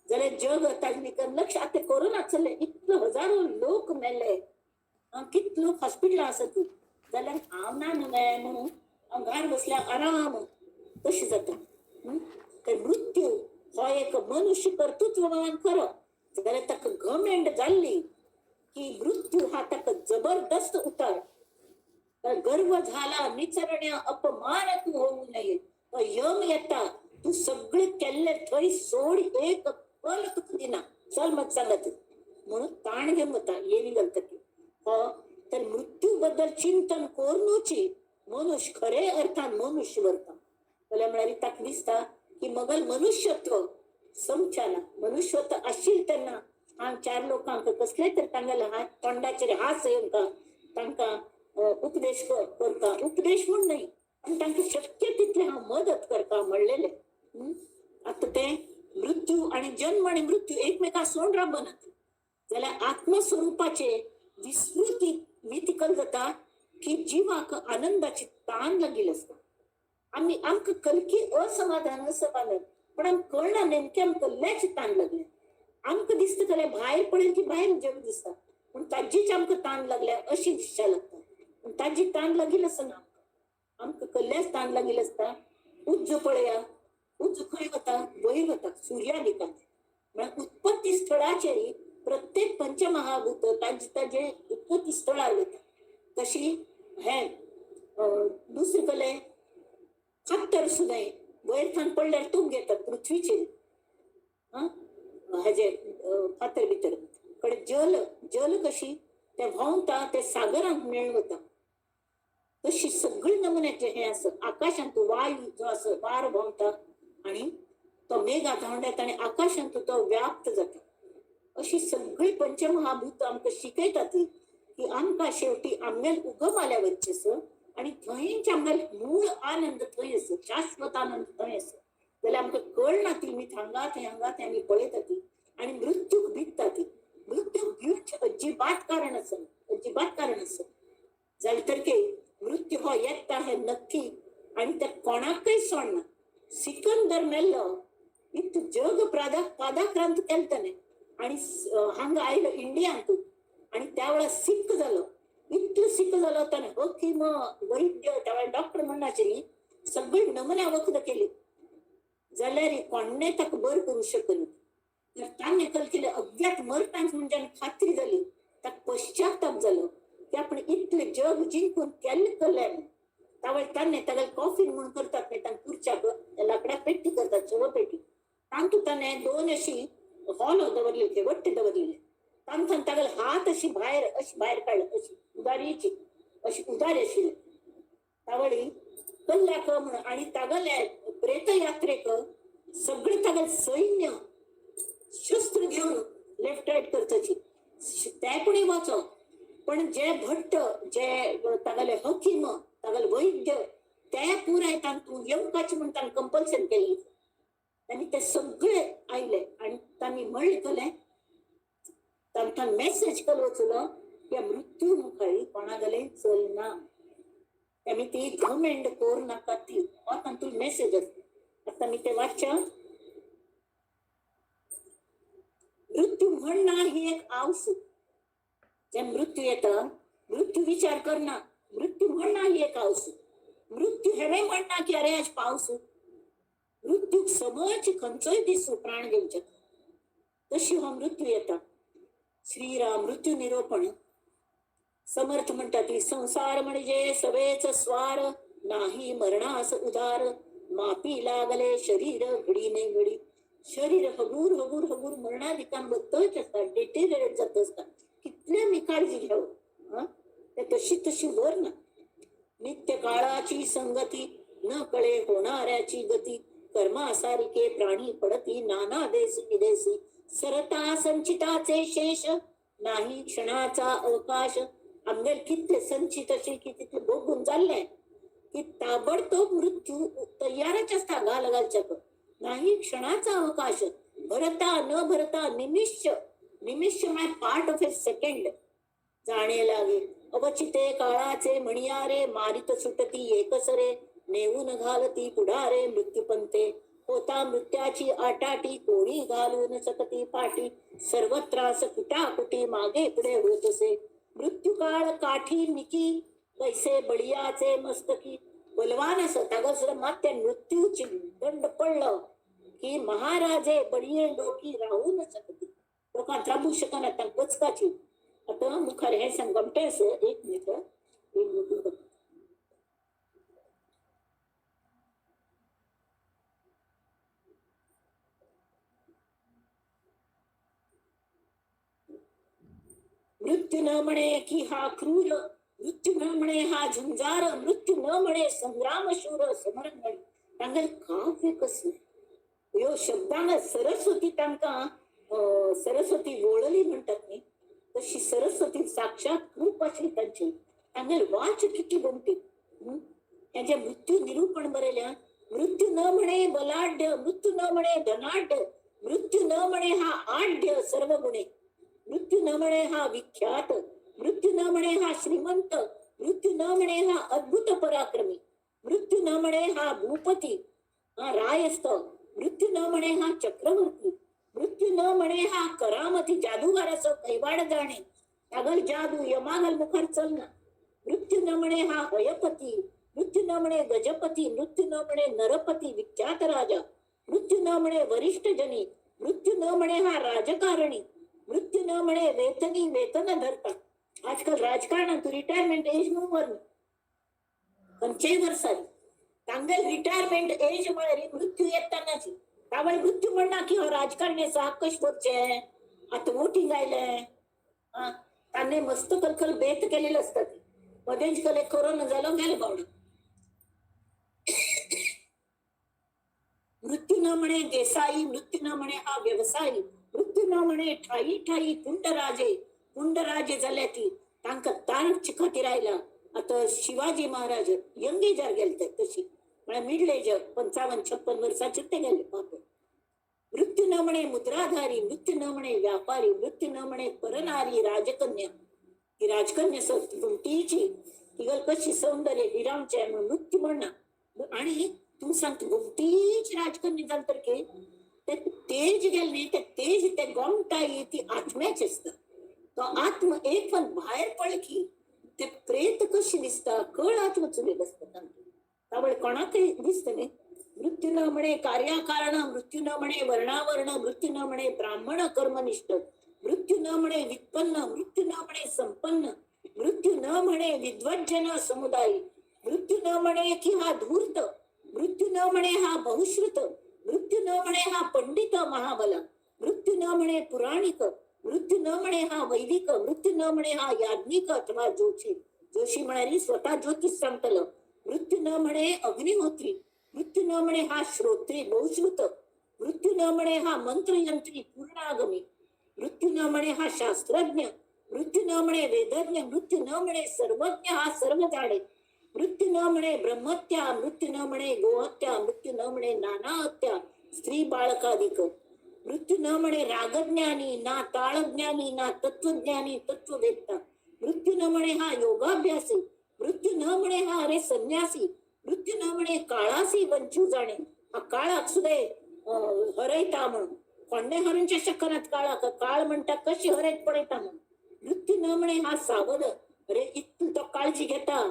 [SPEAKER 1] जाल्यार जग ताजे लक्ष आता कोरोना चल्ले इतले हजारो लोक मेले कितले लोक हॉस्पिटलां आसत जाल्यार हांव ना न्हय म्हणून हांव घार बसल्यार आराम तशें जाता. तर मृत्यू हो एक मनुष्य कर्तृत्ववान खरो जाल्यार ताका घमेंड जाल्ली की मृत्यू हा ताका जबरदस्त उतार. गर्व झाला निचरण्या अपमान तू होऊ नये यम येता तू सगळे केल्ले थंय सोड एक पल तुका दिना चल मग सांगत म्हणून ताण घे मता येवी घालता की हो. तर मृत्यू बद्दल चिंतन करूनची मनुष्य खरे अर्थान मनुष्य वरता जाल्यार म्हळ्यार ताका दिसता की मगल मनुष्यत्व समच्याना मनुष्यत्व आशिल्ले तेन्ना हांव चार लोकांक कसले तर तांगेले तोंडाचेर हास येवंका तांकां उपदेश करता उपदेश म्हूण न्हय पण तांकां शक्य तितले हांव मदत करता म्हणलेले. आता ते मृत्यू आणि जन्म आणि मृत्यू एकमेका सोंडरा बनत जाल्यार आत्मस्वरूपाचे विस्मृती मितिकल जाता की जिवाक आनंदाची ताण लागील असता. आमकां कलकी असमाधान असमाधान पण आमकां कळना नेमके आमकां कसल्याची ताण लागल्या. आमकां दिसता जाल्यार भायर पळयलें की भायर जग दिसता पण ताजीच आमकां ताण लागल्या अशी दिसच्या लागता. पण ताजी ताण लागील आसना. आमकां कसल्याच ताण लागील असता. उज्ज पळया, उज्ज खंय वता, वयर वता सूर्यानिकांत. म्हळ्यार उत्पत्ती स्थळाचेर प्रत्येक पंचमहाभूत ताजे उत्पत्ती स्थळार वता. तशी हे दुसरे कले फातर सुद्दां वयर थान पडल्यार तूप घेतात पृथ्वीचेर हाजे फातर भितर कडे जल कशी ते व्हांवता ते सागरांत मेळ वता. तशी सगळी नमुन्याचे हे असत. आकाशांत वायू जो आसा वार व्हांवता आणि तो मेघात धांवडात आणि आकाशांत तो व्याप्त जाता. अशी सगळी पंचमहाभूत आमकां शिकयतात की आमकां शेवटी आमगेल उगम आल्या वच्चेस आणि थंयच आमगेल मूळ आनंद थंय आसा, शाश्वत आनंद थंय आसा. जाल्यार आमकां कळना ती मी हांगात आमी पळयता ती आणि मृत्यूक भित्ता ती. मृत्यूक भिवचे अजिबात कारण आसा. जाल्यार तर मृत्यू हो येता हे नक्की आणि त्या कोणाकय सोडना. सिकंदर मेल्लो इतू जग पादाक्रांत केलताने आणि हांगा आयलो इंडियांत आणि त्या वेळा सिक्क जालो. इतलो सिक्क जालो ताणें हकीम वैद्य त्या वेळा डॉक्टर म्हणनाचे सगळी नमुन्या वखद केली जाल्यार कोणें ताका बरें करूं शकना. तर ताणें केलें अज्ञात मरतांच म्हणजे खात्री जाली. ताका पश्चाताप जालो की आपण इतलें जग जिंकून केल्लें. त्यावेळी ताणें ताका कॉफीन म्हणून करतात न्ही तांकां खुर्च्याक लाकड्याक पेटी करतात शव पेटी. तांतूं ताणें 2 अशी हॉलो दवरलेले वट्टे दवरलेले. तांकां तागेले हात अशी भायर काडले अशी उदारीची अशी उदारी आशिल्ली. त्यावेळी कल्ल्याक म्हणून आणि तागेले प्रेत यात्रेक सगळे तागेले सैन्य शस्त्र घेऊन लेफ्ट राईट करताची ते कोणी वाचो. पण जे भट्ट जे तागेले हकीम तागेले वैद्य ते पुराय तांतूं यमकाचे म्हणून तांकां कंपल्सन केल्ली. तांणी ते सगळे आयले आणि तांणी म्हणलें केलें तांकां मेसेज केलो वचलो की मृत्यू मुखारी कोणागेलें चलना. आमी ती घमेंड कोर नाका ती हो तांतूं मेसेज आसा. आतां आमी ते वाचच्या. मृत्यू म्हणना ही एक आवस. जे मृत्यू येता मृत्यू विचार करना. मृत्यू म्हणना ही एक आवस. मृत्यू हें म्हणना की अरे आज पावस. मृत्यूक समज खंयचोय दिसू प्राण घेवचे तशी हो मृत्यू येता. श्रीराम मृत्यू निरोपण. समर्थ म्हणतात संसार म्हणजे सवेच स्वार नाही मरणास उदार. मापी लागले शरीर घडी ने घडी. शरीर हगूर हगूर हगूर मरणाधिकान बद्दलच असतात. डिटेरिएट जात असतात. कितले मी काळजी घ्यावं ते तशी वर ना. नित्य काळाची संगती न कळे होणाऱ्याची गती. कर्मासारिके प्राणी पडती नाना देश विदेशी. सरता संचिताचे शेष नाही क्षणाचा अवकाश. आमगेल कितले संचित असे की तितले भोगून जाल्ले की ताबडतोब मृत्यू तयारच असता घालच्याक. नाही क्षणाचा अवकाश. भरता न भरता निमिष म्हणजे पार्ट ऑफ ए सेकंड जाणे लागे. अवचिते काळाचे म्हणियारे मारित सुटती एकसरे. नेऊन घालती पुढारे मृत्यूपंते. होता मृत्याची आटाटी कोणी घालून सकती पाठी. सर्वत्रास कुटाकुटी मागे पुढे होत असे. मृत्यू काळ काठी निकी कैसे बळियाचे मस्तकी. बलवान असं तागसर मात्या मृत्यूची दंड पडलं की महाराजे बळिये डोकी राहून सकती. लोकां थांबू शकना तांकां बचकाची. आता मुखार हे सांगमटे असं एक मिनिट. मृत्यू न म्हणे की हा क्रूर. मृत्यू न म्हणे हा झुंजार. मृत्यू न म्हणे संग्राम शूर समरण म्हणे. तांगेल काव्य कसं ह्यो शब्दांना सरस्वती तांकां सरस्वती वळली म्हणटात न्ही तशी सरस्वती साक्षात खूप आशिल्ली तांची. तांगेल वाच किती गमती. हे जे मृत्यू निरूपण बरयल्या. मृत्यू न म्हणे बलाढ्य. मृत्यू न म्हणे धनाढ्य. मृत्यू न म्हणे हा आढ्य सर्व गुणे, मृत्यू न म्हणे हा विख्यात, मृत्यू न म्हणे हा श्रीमंत, मृत्यू न म्हणे हा अद्भुत पराक्रमी, मृत्यू न म्हणे हा भूपती, हा रायस्थ, मृत्यू न म्हणे हा चक्रवर्ती, मृत्यू न म्हणे हा करामती जादूगाराचं कैवाड जाणे, अगल जादू यमागल मुखार चलना, मृत्यू न म्हणे हा हयपती, मृत्यू न म्हणे गजपती, मृत्यू न म्हणे नरपती विख्यात राजा, मृत्यू न म्हणे वरिष्ठ जनी, मृत्यू न म्हणे हा राजकारणी, मृत्यू न म्हणे वेतनी वेतन धरता. आजकाल राजकारणात रिटायरमेंट एज वर पंचे वर्षांनी तांगेल रिटायरमेंट एज मुळे मृत्यू येतानाची त्यामुळे मृत्यू म्हणणार की राजकारण्याचा आकश वरचे आता वोटिंग आयलंय, त्यांनी मस्त कलकल बेत केलेलं असतात. मध्येच कले कोरोना झालं गेलं बावड. मृत्यू न म्हणे देसाई, मृत्यू न म्हणे हा व्यवसायी, मृत्यू न म्हणे ठाई ठाई कुंडराजे झाल्या ती तांक ताण चिखती राहिला. आता शिवाजी महाराज यंग एजार गेलते तशी म्हणजे मिडल एज 55-56 वर्षाचे ते गेले बापे. मृत्यू न म्हणे मुद्राधारी, मृत्यू न म्हणे व्यापारी, मृत्यू न म्हणे परनारी राजकन्या, ही राजकन्या गुमटीची तिगल कशी सौंदर्य विरामचे मृत्यू म्हणणार. आणि तू सांगतो गुमटीच राजकन्या झाल तर के ते तेज गेल नाही, ते तेज ते गोमटाई ती आत्म्याच असत. तो आत्म एक पण बाहेर पड की ते प्रेत कशी दिसता कळ आत्म चुलेल असतात. त्यामुळे कोणाकडे दिसत नाही. मृत्यू न म्हणे कार्याकारण, मृत्यू न म्हणे वर्णावर्ण, मृत्यू न म्हणे ब्राह्मण कर्मनिष्ठ, मृत्यू न म्हणे वित्पन्न, मृत्यू न म्हणे संपन्न, मृत्यू न म्हणे विद्वज्जन समुदाय, मृत्यू न म्हणे की हा धूर्त, मृत्यू न म्हणे हा बहुश्रुत, मृत्यू न म्हणे हा पंडित महाबल, मृत्यू न म्हणे पुराणिक, मृत्यू न म्हणे हा वैदिक, मृत्यू न म्हणे हा याज्ञिक अथवा जोशी म्हणाली स्वतः ज्योतिष सांगतलं. मृत्यू न म्हणे अग्निहोत्री, मृत्यू न म्हणे हा श्रोत्री बहुश्रुत, मृत्यू न म्हणे हा मंत्रयंत्री पूर्णागमी, मृत्यू न म्हणे हा शास्त्रज्ञ, मृत्यू न म्हणे वेदज्ञ, मृत्यू न म्हणे सर्वज्ञ हा सर्व जाणे, मृत्यू न म्हणे ब्रह्मत्या, मृत्यू न म्हणे गोहत्या, मृत्यू न म्हणे नाना हत्या स्त्री बाळकाधिक, मृत्यू न म्हणे रागज्ञानी ना ताळज्ञानी ना तत्वज्ञानी तत्ववेत्ता, मृत्यू न म्हणे हा योगाभ्यासी, मृत्यू न म्हणे हा अरे संन्यासी, मृत्यू न म्हणे काळासी वंचू जाणे, हा काळ असू दे हरयता म्हणून कोंडे हरूंच्या शकनात काळा काळ म्हणतात कशी हरयत पडता म्हणून, मृत्यू न म्हणे हा सावध अरे इतू तो काळजी घेता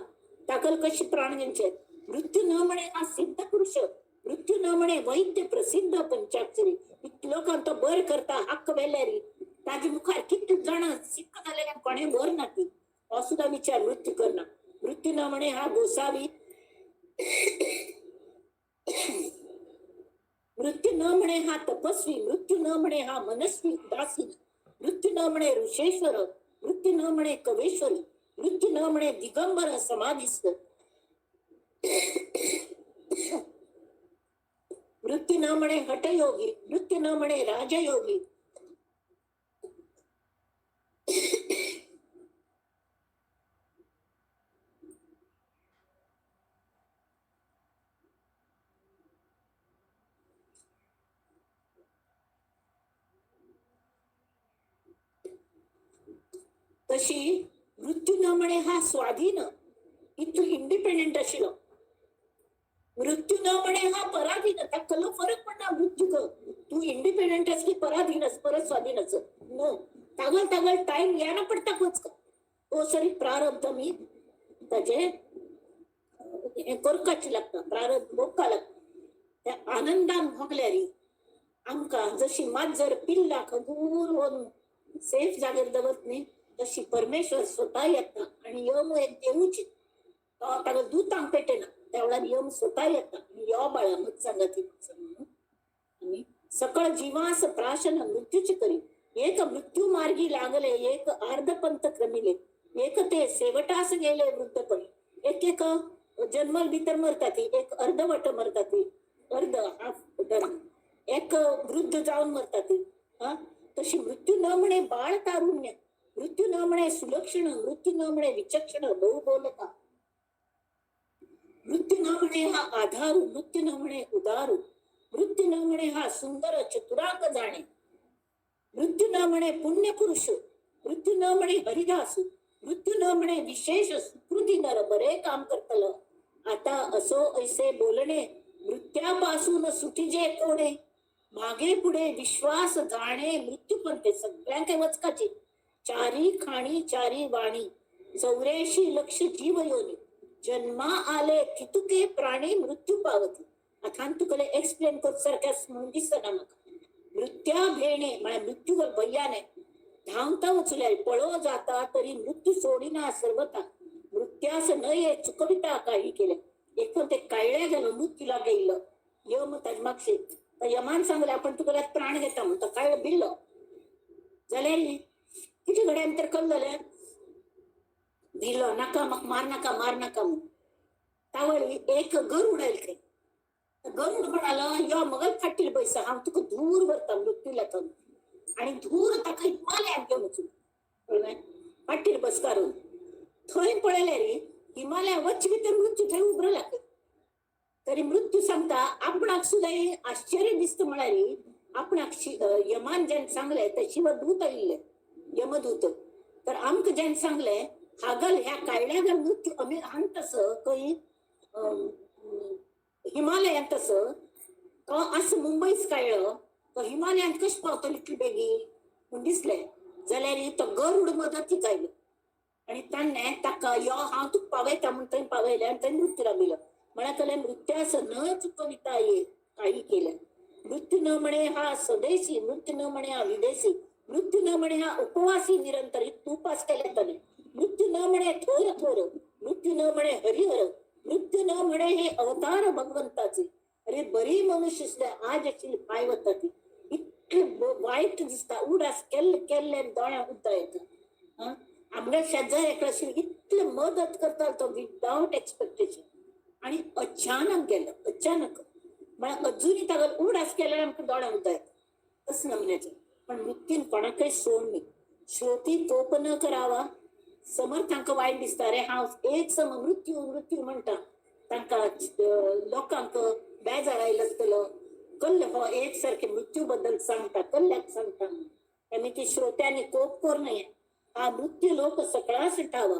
[SPEAKER 1] टाकल कशी प्राण्यांचे, मृत्यू न म्हणे हा सिद्ध पुरुष, मृत्यू न म्हणे वैद्य प्रसिद्ध पंचाक्षरी, लोकांना बर करता हक्क वेल्यारी ताजी मुखार किती जण सिक्क झालेल्या कोणे बर नाती असुद्धा विचार मृत्यू करणं, मृत्यू न म्हणे हा गोसावी, मृत्यू न म्हणे हा तपस्वी, मृत्यू न म्हणे हा मनस्वी उदासीन, मृत्यू न म्हणे ऋषेश्वर, मृत्यू न म्हणे कवेश्वरी, मृत्यू न म्हणे दिगंबर समाधिस्थ, मृत्यू न म्हणे हठयोगी, मृत्यू न म्हणे राजयोगी, तशी मृत्यू न म्हणे हा स्वाधीन इतू इंडिपेंडेंट अशिलो, मृत्यू न म्हणे हा पराधीन त्या कल फरक पडला मृत्यू क तू इंडिपेंडेंट की पराधीनच परत स्वाधीनच नो तागल टाइम याना पडता कोच का तो सरी प्रारब्ध मी त्याचे कोरकाची लागतं प्रारब्ध बोका लागतं त्या आनंदान भोगल्या री आमका जशी मात जर पिल्ला दूर होऊन सेफ जागेर दवत नाही तशी परमेश्वर स्वतः येता आणि यम एक देऊची त्याला दूध पेटे ना तेवढा यम स्वतः येता या बाळा मग सांगत आणि सकळ जीवास प्राशन मृत्यूची करी एक मृत्यू मार्गी लागले एक अर्धपंथ क्रमिले एक ते शेवटास गेले वृद्धपणी एक जन्मल भीतर मरतात एक अर्धवट मरतात अर्ध हाफ एक वृद्ध जाऊन मरतात हा तशी मृत्यू न म्हणे बाळ तारुण्य, मृत्यू न म्हणे सुलक्षण, मृत्यू न म्हणे विचक्षण बहु बोलता, मृत्यू न म्हणे हा आधारू, मृत्यू न म्हणे उदारू, मृत्यू न म्हणे हा सुंदर चतुरांग जाणे, मृत्यू न म्हणे पुण्य पुरुष, मृत्यू न म्हणे हरिदास, मृत्यू न म्हणे विशेष सुकृती नर बरे काम करतल. आता असो ऐसे बोलणे मृत्यापासून सुटीजे कोणे, मागे पुढे विश्वास जाणे मृत्यू पण ते सगळ्यांचे वचकाचे. चारी खाणी चारी वाणी 84 लक्ष जीव योनी, जन्मा आले कितुके प्राणी मृत्यू पावती. आता तुकले एक्सप्लेन कर सारख्या म्हणून दिसना मका. मृत्या भेणे म्हणजे मृत्यू भैयाने धावता उचल्या पळो जाता तरी मृत्यू सोडिना सर्वता, मृत्यास न ये चुकविता काही केले. एकूण ते कायळ्या गेलो मृत्यूला गेलं यम तजमागसे यमान सांगले आपण तुला प्राण घेता म्हणतो काय बिल्ल झाले किती घड्यांतर कल झाले भिल नका मग मार नका मग त्यावेळी एक गरुड आहे काही गरुड म्हणाला या मग फाटील पैसा हा तुका धूर भरता मृत्यूला तर आणि धूर ताका हिमालयात घेऊन उचल फाटील बस काढून थंय पळले रे हिमालया वच भितर मृत्यू थंय उभं लागले. तरी मृत्यू सांगता आपणाक सुद्धा आश्चर्य दिसत म्हणाली आपणाक यमान ज्यान सांगले तर शिवदूत आले यमदूत तर आमक ज्यान सांगले हागल ह्या कायड्यागल मृत्यू आम्ही हाणतस काही हिमालयात तस असं मुंबईच कायळ हिमालयात कश पावतो इतली बेगी म्हणून दिसले जाल्यार तो गरुड मदती कायलं आणि ताणे ताका यो हांव तुका पावयता म्हण थंय पावयले आणि थंय मृत्यूला भिलो. म्हणाले मृत्यास न चुकविता ये काही केलं. मृत्यू न म्हणे हा स्वदेशी, मृत्यू न म्हणे हा विदेशी, मृत्यू न म्हणे हा उपवासी निरंतर तू उपास केले त्याने, मृत्यू न म्हणे थोर थोर, मृत्यू न म्हणे हरिहर, मृत्यू न म्हणे हे अवतार भगवंताचे. अरे बरी मनुष्य आज अशी पायवता ती इतके वाईट दिसता उडास केल्ले दोळ्या उद्दा येतात. आमच्या शेजाऱ्याकडे इतले मदत करता तो विदाउट एक्सपेक्टेशन आणि अचानक गेलं अचानक मला अजूनही तागल उडास केल्यावर आमच्या दोळ्या उद्दा येतात तसं नमण्याचं. पण मृत्यून कोणाकडे सोड नाही श्रोती तोप न करावा. समर्थांक वाईट दिसता रे हा एक सम मृत्यू मृत्यू म्हणता तांका लोकांक बेजार आयलं कल्ल हो एक सारखे मृत्यू बद्दल सांगता कल्ल्याक सांगता त्यामुळे ती श्रोत्यांनी कोप करू नये. हा मृत्यू लोक सकळास ठावा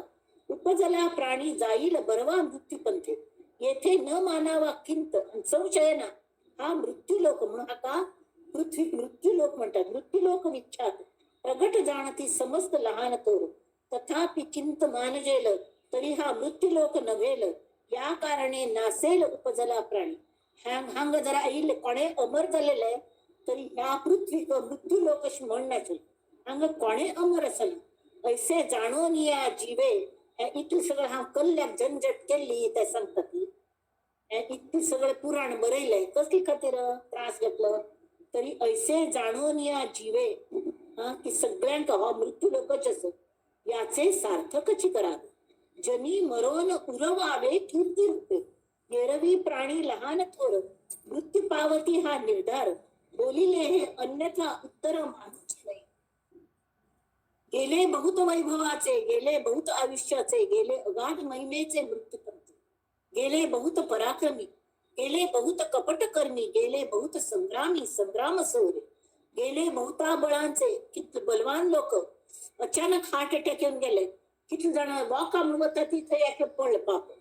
[SPEAKER 1] उपजला प्राणी जाईल बरवा मृत्यू पंथे, येथे न मानावा किंत संशय ना. हा मृत्यू लोक म्हणून हा का पृथ्वी मृत्यू लोक म्हणतात. मृत्यू लोक विख्यात प्रगट जाणती समस्त लहान तोर, तथापि किंत मानजेल तरी हा मृत्यू लोक नव्हेल, या कारणे नासेल उपजला प्राणी. हांग जरा येईल कोणे अमर झालेले तरी ह्या पृथ्वीक मृत्यू लोक अशी म्हणण्याचे हांग कोणे अमर असल ऐसे जाणून या जीवे. इतकं सगळं हा कल्ल्याक झंझट केली ते सांगतात ती इतकं सगळं पुराण बरयलंय कसली खातीर त्रास घेतलं तरी ऐसे जाणून या जीवे की सगळ्यांक हो मृत्यू लोकच असो याचे सार्थकची करा. जनी मरोन उरवावे कीर्ती रूपे, एरवी प्राणी लहान थोर मृत्यू पावती हा निर्धार, बोलिले हे अन्यथा उत्तर मानूच नाही. गेले बहुत वैभवाचे, गेले बहुत आयुष्याचे, गेले अगाध महिमेचे मृत्यूपंथी, गेले बहुत पराक्रमी, गेले बहुत कपटकर्मी, गेले बहुत संग्रामी संग्राम सौरे, गेले बहुता बळांचे. किती बलवान लोक अचानक हार्ट अटॅक येऊन गेले, किती जण वाका म्हणता तिथे याके पडलं पाप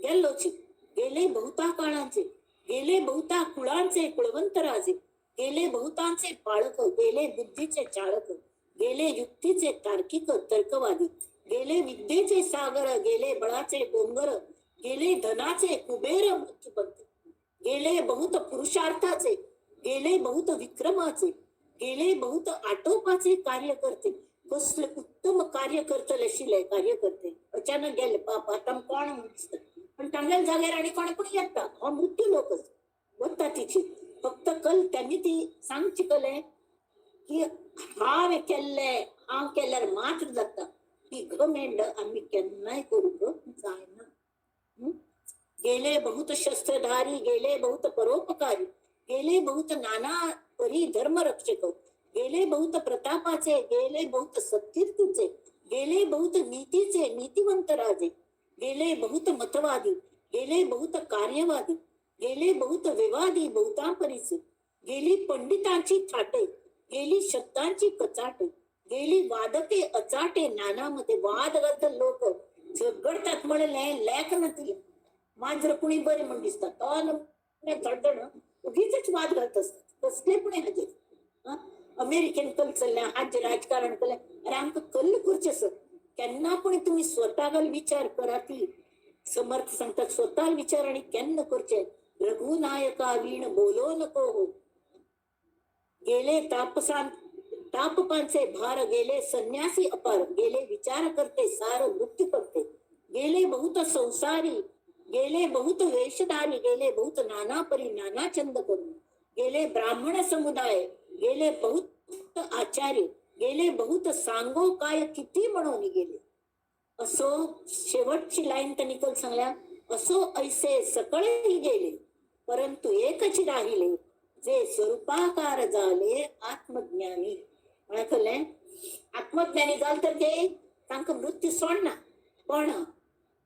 [SPEAKER 1] गेलोची. गेले बहुता काळांचे, गेले बहुता कुळांचे कुळवंत राजे, गेले बहुतांचे पाळक, गेले बुद्धीचे चाळक, गेले युक्तीचे तार्किक तर्कवादी, गेले विद्येचे सागर, गेले बळाचे डोंगर, गेले धनाचे कुबेर मृत्यूपंथ, गेले बहुत पुरुषार्थाचे, गेले बहुत विक्रमाचे, गेले बहुत आटोपाचे कार्य करते. कसले उत्तम कार्य करतले शिले कार्य करते अचानक गेले पाप आता कोण म्हणत पण टांगेल जागेर आणि कोण पण येतात हा मृत्यू लोकच बघता तिची फक्त कल त्यांनी ती सांगची कले की हांव केल्यार मात्र जाता ही घमेंड आम्ही केन्नाय करू जायना. गेले बहुत शस्त्रधारी, गेले बहुत परोपकारी, गेले बहुत नाना परी धर्मरक्षक, गेले बहुत प्रतापाचे, गेले बहुत सत्कीर्तीचे, गेले बहुत नीतीचे नीतिवंत राजे, गेले बहुत मतवादी, गेले बहुत कार्यवादी, गेले बहुत विवादी बहुतांपरीचे, गेली पंडितांची थाटे, गेली शब्दांची कचाटे, गेली वादके अचाटे, नानामध्ये वादगत लोक झगडतात म्हणले लेख नसतील मांजर कुणी बरे म्हणून दिसतात धडधड उगीच वाद घालत असतात कसले पण हजे अमेरिकन कल चालल्या हाज राजकारण केलं अरे आमक कल्ल खुर्चे सर त्यांना पण तुम्ही स्वतःला विचार करा ती समर्थ सांगतात स्वतः विचार आणि केन्न करचे रघुनायका वीण बोलो नको हो गेले तापपांचे भार गेले संन्यासी अपार गेले विचार करते सार मृत्यू करते गेले बहुत संसारी गेले बहुत वेशधारी गेले बहुत नाना परी नाना चंद करून गेले ब्राह्मण समुदाय गेले बहुत आचार्य गेले बहुत सांगो काय किती म्हणून गेले असो शेवटची लाईन त्यांनी कल सांगल्या असो ऐसे सकळेही गेले परंतु एकच राहिले जे स्वरूपाकार झाले आत्मज्ञानी म्हणले आत्मज्ञानी झाल तर ते तांक मृत्यू सोडना पण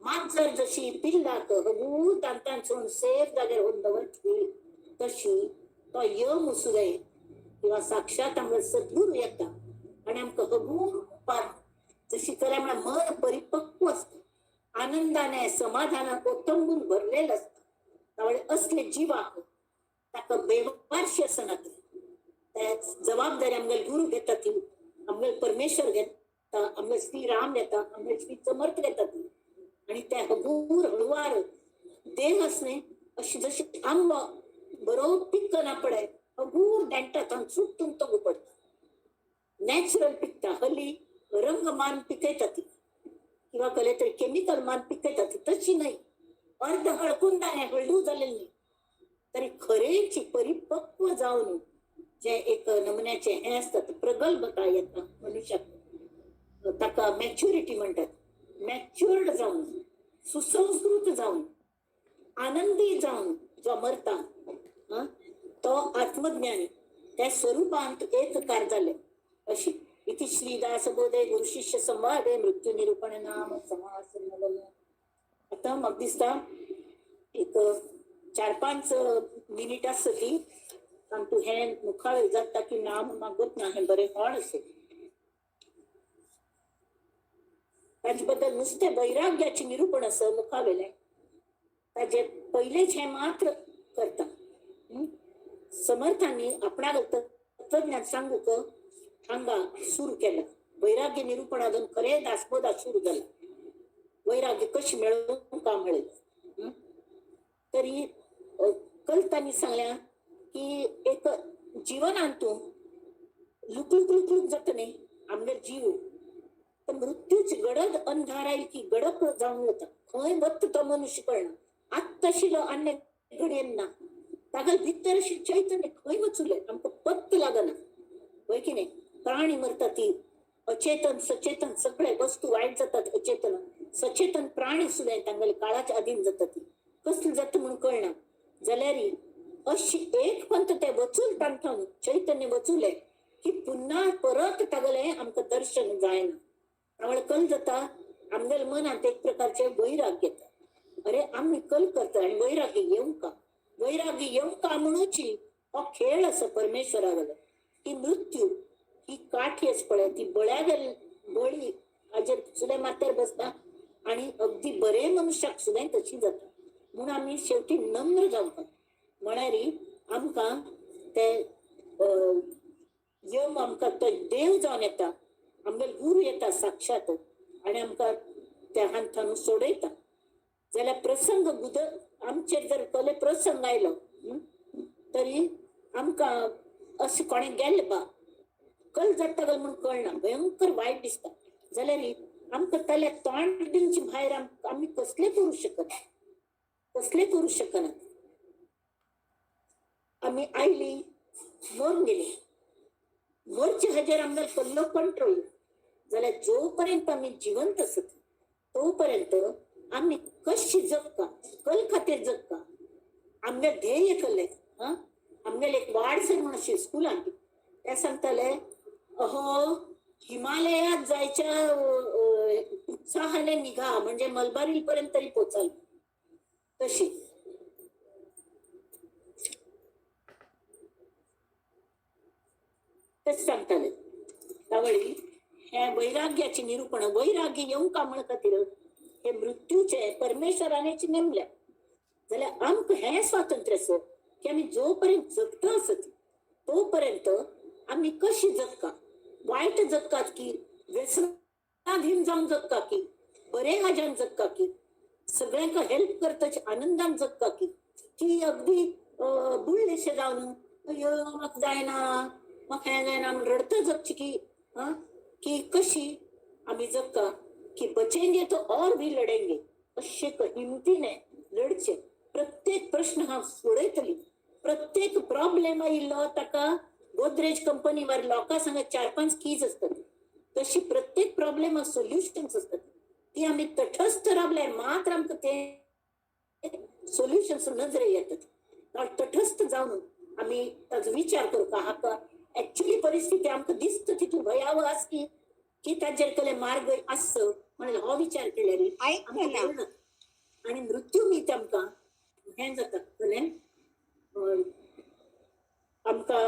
[SPEAKER 1] मांजर जशी पिल्लाक हगू दांतांचून सेफ जाग्यार होंदवरची तशी तो यम उसुदय किंवा साक्षात आमचं सद्गुरू येता आणि आमक हगू पार जशी केल्या मन परिपक्व असत आनंदाने समाधानात ओतंबून भरलेलं असतं त्यामुळे असले जीवा ताका बेवारशी असणार त्या जबाबदारी आमगेल गुरु घेतात आमगेल परमेश्वर घेता आमगेल श्री राम घेता आमगेल श्री समर्थ घेतात आणि त्या हगूर हळुवार देह असणे अशी जशी आंब बरो पिक्क ना पडाय हगूर देंटात सुटून तो पडता नॅचरल पिकता हल्ली रंगमान पिकयतात किंवा कले तरी केमिकल मान पिकयतात तशी नाही अर्ध हळकून दाणे हळदू झालेली नाही तरी खरेची परिपक्व जाऊन जे एक नमुन्याचे हे असतात प्रगल्भता येतात मनुष्यात ताका मॅच्युरिटी म्हणतात मॅच्युअर्ड जाऊन सुसंस्कृत जाऊन आनंदी जाऊन जो मरता तो आत्मज्ञानी त्या स्वरूपांत एक कार झाले अशी इथे श्री दासबोधे गुरु शिष्य संवादे मृत्यू निरूपण नाम समास आता मग दिसता एक 4-5 मिनिटांसाठी तू हे मुखावे जाता की नाम मागत नाही बरे हॉड असे त्याच्याबद्दल नुसते वैराग्याचे निरूपण असं मुखावेले त्याचे पहिलेच हे मात्र करता समर्थांनी आपणा तत्वज्ञान सांगू क हांगा सुरू केलं वैराग्य निरूपणातून खरे दासबोधा सुरू झाला वैराग्य कशी मिळवून का मिळेल तरी कल्तांनी सांगल्या की एक जीवनांतून लुकलुक लुकलुक जात नाही आमगे जीव तर मृत्यूच गडद अंधाराय की गडप जाऊन होता खंय बत्त तो मनुष्य कळणं आत्ताशिलो अन्य घडयेंना तागल भितर अशी चैतन्य खंय वचुले आमक पत्त लागना होय की नाही प्राणी मरतात ती अचेतन सचेतन सगळे वस्तू वाईट जातात अचेतन सचेतन प्राणी सुद्धा तांगले काळाच्या अधीन जातात ती कसली जात म्हणून कळना जाल्यार अशी एक पंत ते वचूल तांथान चैतन्य वचुले की पुन्हा परत तागले आमक दर्शन जायना त्यामुळे कल जाता आमगेल मनात एक प्रकारचे वैराग्य येतात अरे आम्ही कल करता आणि वैराग्य येऊ का म्हणूची हो खेळ असं परमेश्वरागल की मृत्यू ही काठीच पळे ती बळ्या गेल बळी अजर सुद्धा मात्यार बसता आणि अगदी बरे मनुष्याक सुद्धा तशी जाता म्हणून आम्ही शेवटी नम्र जावतात म्हणारी आमका ते यम आमका तो देव जावन येता आमगेल गुरु येता साक्षात आणि आमका त्या हांथान सोडयता जाल्यार प्रसंग गुद आमचेर जर कले प्रसंग आयलो तरी आमका अशें कोणे गेले बा कल जाता गल म्हणून कळना भयंकर वायट दिसता जाल्यार आमकां ताल्या तोंड दिवची भायर आमी कसले करू शकना आमी आयली मरून गेली मरचे हाजेर आमकां कसलो कंट्रोल जाल्यार जोपर्यंत आमी जिवंत आसत तोपर्यंत आम्ही कशी जगता कल खातीर जगता आमगे ध्येय कले आमगेले एक वाडसर म्हणून अशी स्कुलान ते सांगताले अहो हिमालयात जायच्या उत्साहाने निघा म्हणजे मलबारी पर्यंत तरी पोचाल तशी तेच सांगताले त्यावेळी हे वैराग्याची निरूपण वैराग्य येऊन का म्हणतात हे मृत्यूचे परमेश्वरानेच नेमल्या जाल्यार आमकां हे स्वातंत्र्य असो की आम्ही जोपर्यंत जगता असत तोपर्यंत आम्ही कशी जगता वाईट जगतात की व्यसनाधीन जाऊन जगता की बरे हाज्यान जगता की सगळ्यांका हेल्प करताचे आनंदान जगता की अगदी बुळशे जावन अयो म्हाका जायना म्हाका हें जायना रडता जगची की कशी आम्ही जगता की बचेंगे तो और भी लढेंगे अशे हिमतीने लढचे प्रत्येक प्रश्न हा सोडयतली प्रत्येक प्रॉब्लेम आयिल्लो ताका गोदरेज कंपनीवर लोकां सांगत 4-5 कीज असतात तशी प्रत्येक प्रॉब्लेमाक सोल्युशन्स असतात ती आम्ही तटस्थ रावल्यार मात्र आमकां ते सोल्युशन्स नजरे येतात तटस्थ जावन आम्ही ताचो विचार करता हाका ऍक्च्युअली परिस्थिती आमकां दिसता तितून भयावह आसली की ताजेर केले मार्ग आस म्हणून हो विचार केल्यार आणि मृत्यू मी आमकां हें जाता कळ्ळें आमकां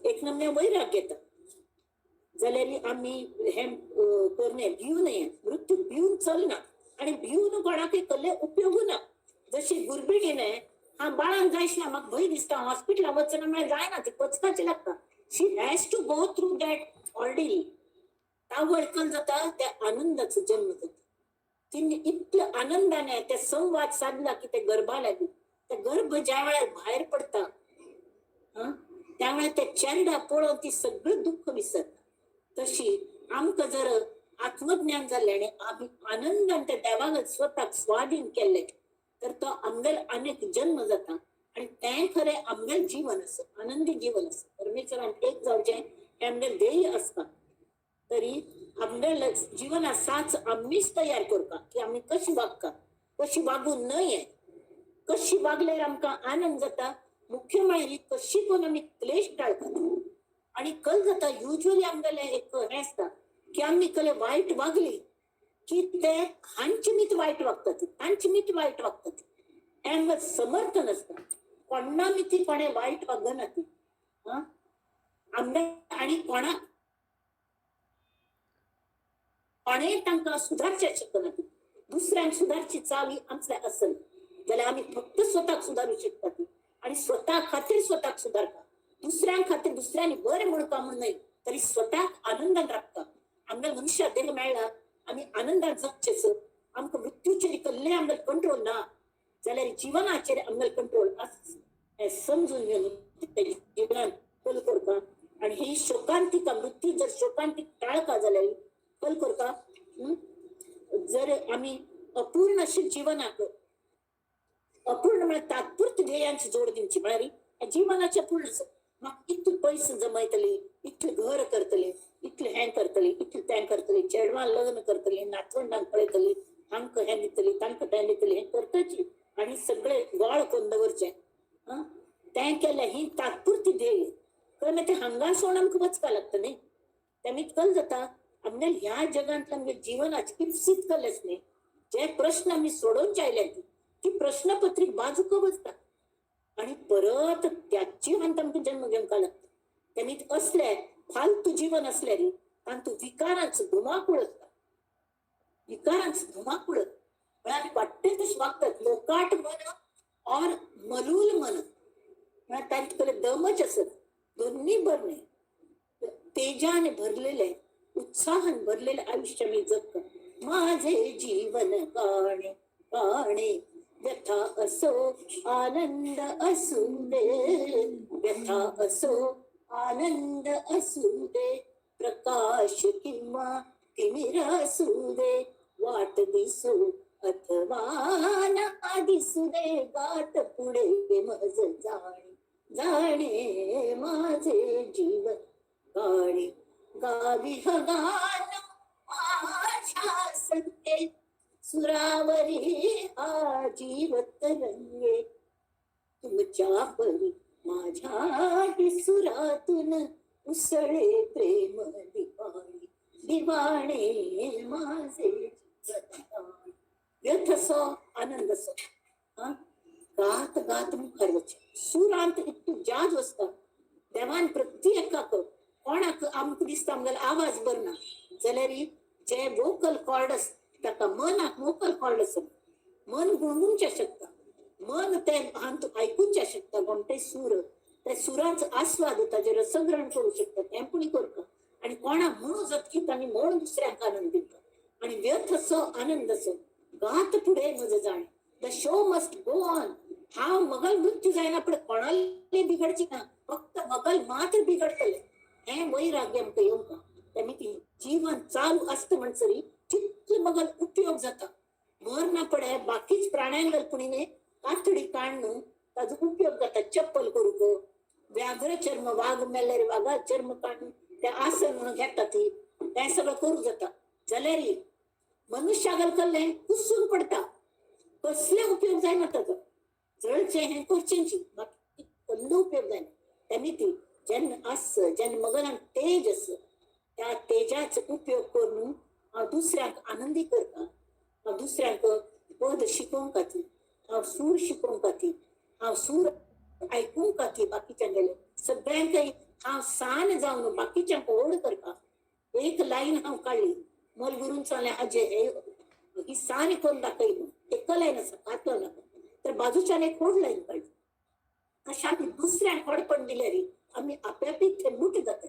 [SPEAKER 1] एक नमने वैराग्य येता जाल्यार आमी हें करणे भिवू नये मृत्यू भिवून चलना आणि भिवून कोणाकय कसले उपयोग ना जशी गुरबिणीने हा बाळांक जाय आशिल्लें म्हाका भंय दिसता हॉस्पिटलाक वचना म्हळ्यार जायना ती वचपाचें लागता she has to go through that ordinary तावळकल जाता त्या आनंदाचो जन्म जाता तिने इतल्या आनंदाने ते संवाद साधला की ते गर्भा लागली ते गर्भ ज्या वेळार भायर पडता त्यावेळेस ते चेडा पळोवन ती सगळं दुःख विसरता तशी आमकां जर आत्मज्ञान जाल्लें आणि आम्ही आनंदान त्या देवाक स्वताक स्वाधीन केले तर तो आमगेल अनेक जन्म जाता आणि तें खरें आमगेल जीवन आसा आनंदी जीवन आसा परमेश्वरान एक जावचें हें आमगेल ध्येय आसता तरी आमगेल जिवनात साच आम्हीच तयार करता की आम्ही कशी वागता कशी वागू नये कशी वागल्यार आमकां आनंद जाता मुख्य म्हळ्यार कशी कोण आम्ही क्लेश टाळतात आणि कल जाता युजली आमगेले एक हें आसता की आम्ही कले वायट वागली की ते हांची मीत वायट वागतात तांची मीत वायट वागतात हें समर्थ नसता कोणा मिती कोणे वायट वागना ती आमगे आणि कोणा कोणेय तांकां सुधारचे शकना ती दुसऱ्यांक सुधारची चावी आमचे असल जाल्यार आम्ही फक्त स्वताक सुधारू शकता आणि स्वतः खातीर स्वताक सुधारता दुसऱ्यांक खातीर दुसऱ्यांनी बरें म्हणटा म्हण न्हय तरी स्वताक आनंदान राखता आमगे मनुष्य देह मेळ्ळा आमी आनंदान जगचेच आमकां मृत्यूचेर कसले आमगे कंट्रोल ना जाल्यार जिवनाचेर आमगे कंट्रोल आस हें समजून घेवन जिवनान कल करता आणि ही शोकांतिका मृत्यू जर शोकांतिक टाळका जाल्यार कल करता जर आम्ही अपूर्ण अशी जीवनाक अपूर्ण म्हळ्यार तात्पुरती ध्येयांची जोड दिवची म्हळ्यार जीवनाचे पूर्ण म्हाका इतले पयस जमयतली इतले घर करतले इतले हें करतली इतले तें करतली चेडवां लग्न करतली नातवंडांक पळयतली हांकां हें दितली तांकां तें दितली हें करताची आनी सगळे गोळ करून दवरचें तें केलें ही तात्पुरती ध्येय कळ्ळें मागीर तें हांगा सोडून आमकां वचपाक लागता न्ही तें कल जाता आमगे ह्या जगांतले आमगे जिवनाचे इप्सीत कलेच न्ही जे प्रश्न आमी सोडोवंक आयले ती प्रश्नपत्रीक बाजूक बसता आणि परत त्याची हांत आमकां जन्म घेवंक लागता तेमी असले फालतू जीवन असले रे तातूंत विकारांचो धुमाकूळ आसता विकारांचो धुमाकूळ म्हळ्यार आमी वाटते तशें वागतात लोकाट मन और मलूल मन म्हळ्यार तांचे कडेन दमच आसत दोन्ही बरे तेजाने भरलेले उत्साहान भरलेले आयुष्य मी जगता माझे जीवन गाणे गाणे व्यथा असो आनंद असू दे व्यथा असो आनंद असू दे प्रकाश किंवा तिमिर असू दे वाट दिसू अथवा ना दिसू दे गाठ पुढे मज जाणे जाणे माझे जीवन गाणे गावी गान माझ्या सत्ते सुरावरी हा जीव तरंगे तुमच्या परी माझ्या सुरातून उसळे प्रेम दिवाणी दिवाणे माझे व्यथ असो आनंद असो गात गात मुखार वचे सुरांत इतू जाज वचता देवान प्रत्येकाक कोणाक आमक दिसता आमगेलो आवाज बरो ना जाल्यार जे वोकल कॉर्ड आसता ताका मनाक वोकल कॉर्ड आसा मन गुणगुणचे शकता मन ते आयकूंचे शकता कोणते सूर त्या सुरांचो आस्वाद ताजे रसग्रहण करू शकता तें पुणी करता आणि कोणा म्हणू जतकीत आणि म्हण दुसऱ्यांक आनंद दिता आणि व्यर्थ असो आनंद असो गात पुढे म्हजो जाण the show must go on हांव मगल मृत्यू जायना पण कोणाले बिघडची ना फक्त मगल मात्र बिघडतले हे वैराग्य आमकां येवंका तेमी ती जीवन चालू असतं म्हणसरी तितले मगल उपयोग जाता मर ना पडे बाकीच प्राण्यांगलपणीने कातडी काढणं ताजो उपयोग जाता चप्पल करूक व्याघ्र चर्म वाघ मेल्यार वाघा चर्म काढून ते आसन म्हणून घेता ती ते सगळं करू जाता जाल्यार मनुष्यागल कल्ले कुसून पडता कसले उपयोग जायना ताजो जळचे हे करचेंची बाकी कसलो उपयोग जायना तेमी ती जेन्ना आस जेन्ना मगनान तेज आस त्या तेजाचो उपयोग करून हांव दुसऱ्यांक आनंदी करता हांव दुसऱ्यांक पद शिकोवंक खातीर हांव सूर शिकोवंक खातीर हांव सूर आयकूंक खातीर बाकीच्यांक गेले सगळ्यांक हांव सान जावन बाकीच्यांक ओड करपाक एक लायन हांव काडली मोल गुरूंचो हाजे ही सान करून दाखयली एक लायन आसा कातो नाका तर बाजूच्यान एक खोड लायन काडली अशा आमी दुसऱ्यांक हडपण दिल्यार आमी आपोआपीत थेंबूट जाता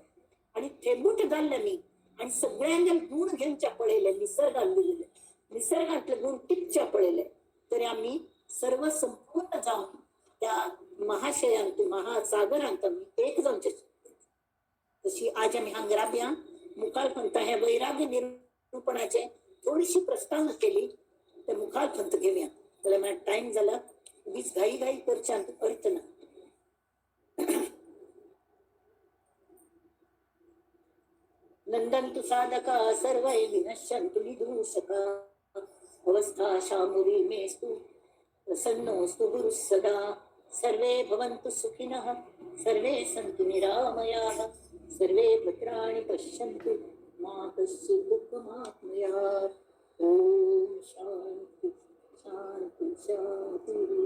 [SPEAKER 1] आणि थेंबूट जाल्ल्यानी आणि सगळ्यांगेर गुण घेवच्या पळयले निसर्गान दिलेले निसर्गांतले गुण टिपच्या पळयले तरी आमी सर्व संपूर्ण जावन त्या महाशयांत महासागरांत आमी एक जावचे तशी आज आमी हांगा राबया मुखार पंथ हे वैराग्य निरूपणाचे थोडीशी प्रस्तावना केली ते मुखार पंथ घेवया जाल्यार म्हाका टायम जाला उगीच घाई घाई करच्यान अर्थ ना नंदन्तु साधका सर्वै विनश्यन्तु विदूषका अवस्था शामुरी मेस्तु प्रसन्नोस्तु गुरुः सदा सर्वे भवन्तु सुखिनः सर्वे सन्तु निरामयाः सर्वे भद्राणि पश्यन्तु मा कश्चित् दुःखमाप्नुयात् ॐ शान्ति शान्ति शान्तिः